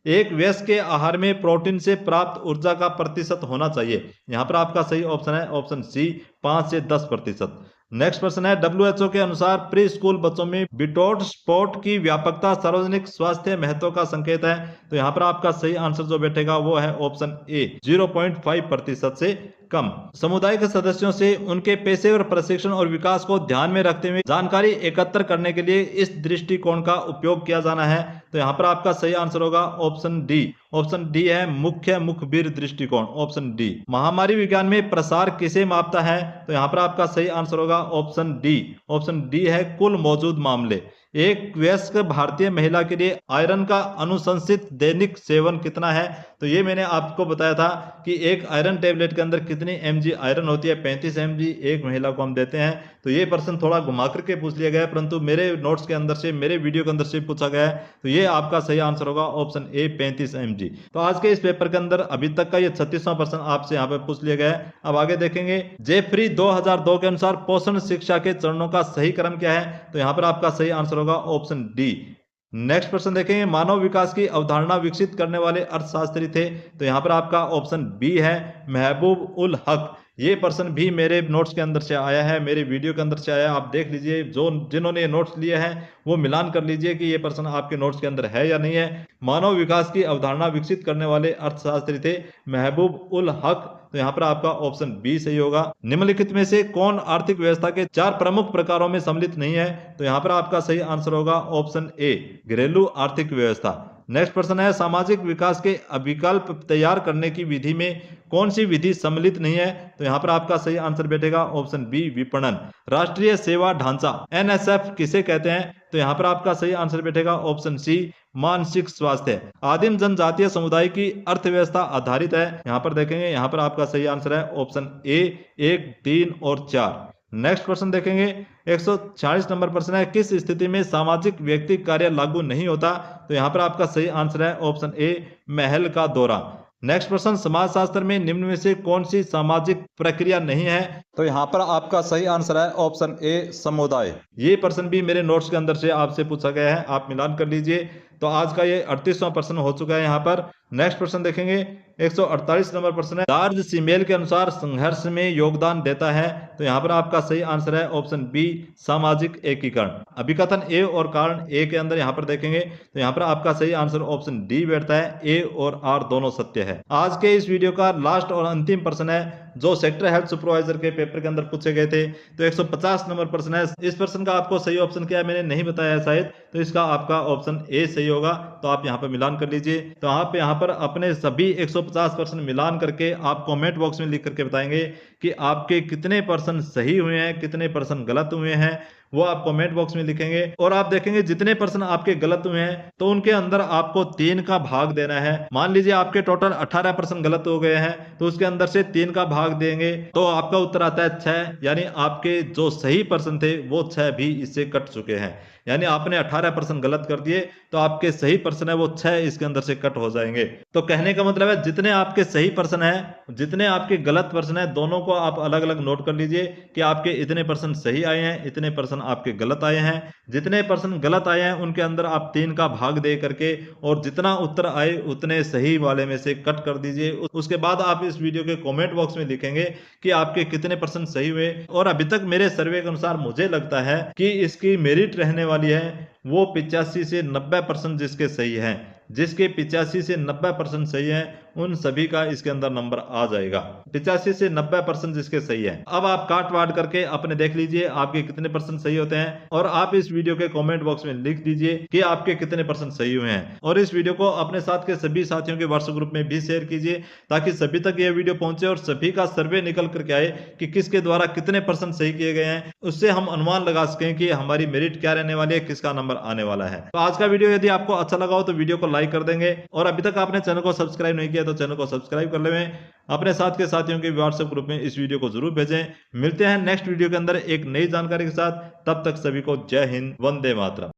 [SPEAKER 1] एक वयस्क के आहार में प्रोटीन से प्राप्त ऊर्जा का प्रतिशत होना चाहिए। यहाँ पर आपका सही ऑप्शन है ऑप्शन सी 5 से 10%। नेक्स्ट प्रश्न है WHO के अनुसार प्री स्कूल बच्चों में बिटोट स्पॉट की व्यापकता सार्वजनिक स्वास्थ्य महत्व का संकेत है। तो यहाँ पर आपका सही आंसर जो बैठेगा वो है ऑप्शन ए 0.5% से कम। समुदाय के सदस्यों से उनके पेशेवर प्रशिक्षण और विकास को ध्यान में रखते हुए जानकारी एकत्र करने के लिए इस दृष्टिकोण का उपयोग किया जाना है। तो यहाँ पर आपका सही आंसर होगा ऑप्शन डी। ऑप्शन डी है मुख्य मुखबिर दृष्टिकोण, ऑप्शन डी। महामारी विज्ञान में प्रसार किसे मापता है? तो यहाँ पर आपका सही आंसर होगा ऑप्शन डी। ऑप्शन डी है कुल मौजूद मामले। एक वयस्क भारतीय महिला के लिए आयरन का अनुशंसित दैनिक सेवन कितना है? तो ये मैंने आपको बताया था कि एक आयरन टेबलेट के अंदर कितनी mg आयरन होती है, 35 mg एक महिला को हम देते हैं। तो ये प्रश्न थोड़ा घुमा करके पूछ लिया गया है, परंतु मेरे नोट्स के अंदर से, मेरे वीडियो के अंदर से पूछा गया है। तो ये आपका सही आंसर होगा ऑप्शन ए 35 mg। तो आज के इस पेपर के अंदर अभी तक का ये 36वां प्रश्न आपसे यहाँ पे पूछ लिया गया है। अब आगे देखेंगे। जेफरी 2002 के अनुसार पोषण शिक्षा के चरणों का सही क्रम क्या है? तो यहाँ पर आपका सही आंसर होगा ऑप्शन डी। नेक्स्ट प्रश्न देखेंगे। मानव विकास की अवधारणा विकसित करने वाले अर्थशास्त्री थे? तो यहाँ पर आपका ऑप्शन बी है महबूब उल हक। ये प्रश्न भी मेरे नोट्स के अंदर से आया है, मेरे वीडियो के अंदर से आया है। आप देख लीजिए, जिन्होंने ये नोट्स लिए हैं वो मिलान कर लीजिए कि ये प्रश्न आपके नोट्स के अंदर है या नहीं है। मानव विकास की अवधारणा विकसित करने वाले अर्थशास्त्री थे महबूब उल हक। तो यहाँ पर आपका ऑप्शन बी सही होगा। निम्नलिखित में से कौन आर्थिक व्यवस्था के 4 प्रमुख प्रकारों में सम्मिलित नहीं है? तो यहाँ पर आपका सही आंसर होगा ऑप्शन ए घरेलू आर्थिक व्यवस्था। नेक्स्ट प्रश्न है। सामाजिक विकास के अभिकल्प तैयार करने की विधि में कौन सी विधि सम्मिलित नहीं है? तो यहाँ पर आपका सही आंसर बैठेगा ऑप्शन बी विपणन। राष्ट्रीय सेवा ढांचा NSF किसे कहते हैं? तो यहाँ पर आपका सही आंसर बैठेगा ऑप्शन सी मानसिक स्वास्थ्य। आदिम जनजातीय समुदाय की अर्थव्यवस्था आधारित है। यहाँ पर देखेंगे, यहाँ पर आपका सही आंसर है ऑप्शन ए 1, 3 और 4। नेक्स्ट प्रश्न देखेंगे। 146 नंबर प्रश्न है। किस स्थिति में सामाजिक व्यक्तिगत कार्य लागू नहीं होता? तो यहाँ पर आपका सही आंसर है ऑप्शन ए महल का दौरा। नेक्स्ट प्रश्न। समाजशास्त्र में निम्न में से कौन सी सामाजिक प्रक्रिया नहीं है? तो यहाँ पर आपका सही आंसर है ऑप्शन ए समुदाय। ये प्रश्न भी मेरे नोट्स के अंदर से आपसे पूछा गया है, आप मिलान कर लीजिए। तो आज का ये 38वां प्रश्न हो चुका है यहाँ पर। नेक्स्ट प्रश्न देखेंगे। 148 नंबर प्रश्न है। जॉर्ज सीमेल के अनुसार संघर्ष में योगदान देता है? तो यहाँ पर आपका सही आंसर है ऑप्शन बी सामाजिक एकीकरण। अभिकथन ए और कारण ए के अंदर यहाँ पर देखेंगे तो यहाँ पर आपका सही आंसर ऑप्शन डी बैठता है। ए और आर दोनों सत्य है। आज के इस वीडियो का लास्ट और अंतिम प्रश्न है जो सेक्टर हेल्थ सुपरवाइजर के पेपर के अंदर पूछे गए थे। तो 150 नंबर प्रश्न है। इस प्रश्न का आपको सही ऑप्शन क्या है मैंने नहीं बताया है शायद, तो इसका आपका ऑप्शन ए सही होगा। तो आप यहाँ पर मिलान कर लीजिए। तो आप यहाँ पर अपने सभी 150 प्रश्न मिलान करके आप कमेंट बॉक्स में लिख करके बताएंगे कि आपके कितने प्रश्न सही हुए हैं, कितने प्रश्न गलत हुए हैं, वो आप कमेंट बॉक्स में लिखेंगे। और आप देखेंगे जितने प्रश्न आपके गलत हुए हैं तो उनके अंदर आपको 3 का भाग देना है। मान लीजिए आपके टोटल 18 प्रश्न गलत हो गए हैं तो उसके अंदर से 3 का भाग देंगे तो आपका उत्तर आता है 6। यानी आपके जो सही प्रश्न थे वो 6 भी इससे कट चुके हैं। यानी आपने 18 प्रश्न गलत कर दिए तो आपके सही प्रश्न है वो 6 इसके अंदर से कट हो जाएंगे। तो कहने का मतलब है जितने आपके सही प्रश्न है, जितने आपके गलत प्रश्न है, दोनों को आप अलग अलग नोट कर लीजिए कि आपके इतने प्रश्न सही आए हैं, इतने प्रश्न आपके गलत आए हैं। जितने प्रश्न गलत आए हैं उनके अंदर आप 3 का भाग दे करके और जितना उत्तर आए उतने सही वाले में से कट कर दीजिए। उसके बाद आप इस वीडियो के कमेंट बॉक्स में लिखेंगे कि आपके कितने प्रश्न सही हुए। और अभी तक मेरे सर्वे के अनुसार मुझे लगता है कि इसकी मेरिट रहने वाली है वो 85 से 90% जिसके सही हैं, जिसके 85 से 90% सही हैं उन सभी का इसके अंदर नंबर आ जाएगा। 85 से 90% जिसके सही है। अब आप काट वाट करके अपने देख लीजिए आपके कितने परसेंट सही होते हैं और आप इस वीडियो के कमेंट बॉक्स में लिख दीजिए कि आपके कितने परसेंट सही हुए हैं। और इस वीडियो को अपने साथ के सभी साथियों के व्हाट्सएप ग्रुप में भी शेयर कीजिए ताकि सभी तक यह वीडियो पहुंचे और सभी का सर्वे निकल करके आए कि किसके द्वारा कितने परसेंट सही किए गए हैं। उससे हम अनुमान लगा सकें कि हमारी मेरिट क्या रहने वाली है, किसका नंबर आने वाला है। तो आज का वीडियो यदि आपको अच्छा लगा हो तो वीडियो को लाइक कर देंगे और अभी तक आपने चैनल को सब्सक्राइब नहीं किया तो चैनल को सब्सक्राइब कर लें। अपने साथ के साथियों के व्हाट्सएप ग्रुप में इस वीडियो को जरूर भेजें। मिलते हैं नेक्स्ट वीडियो के अंदर एक नई जानकारी के साथ। तब तक सभी को जय हिंद, वंदे मातरम।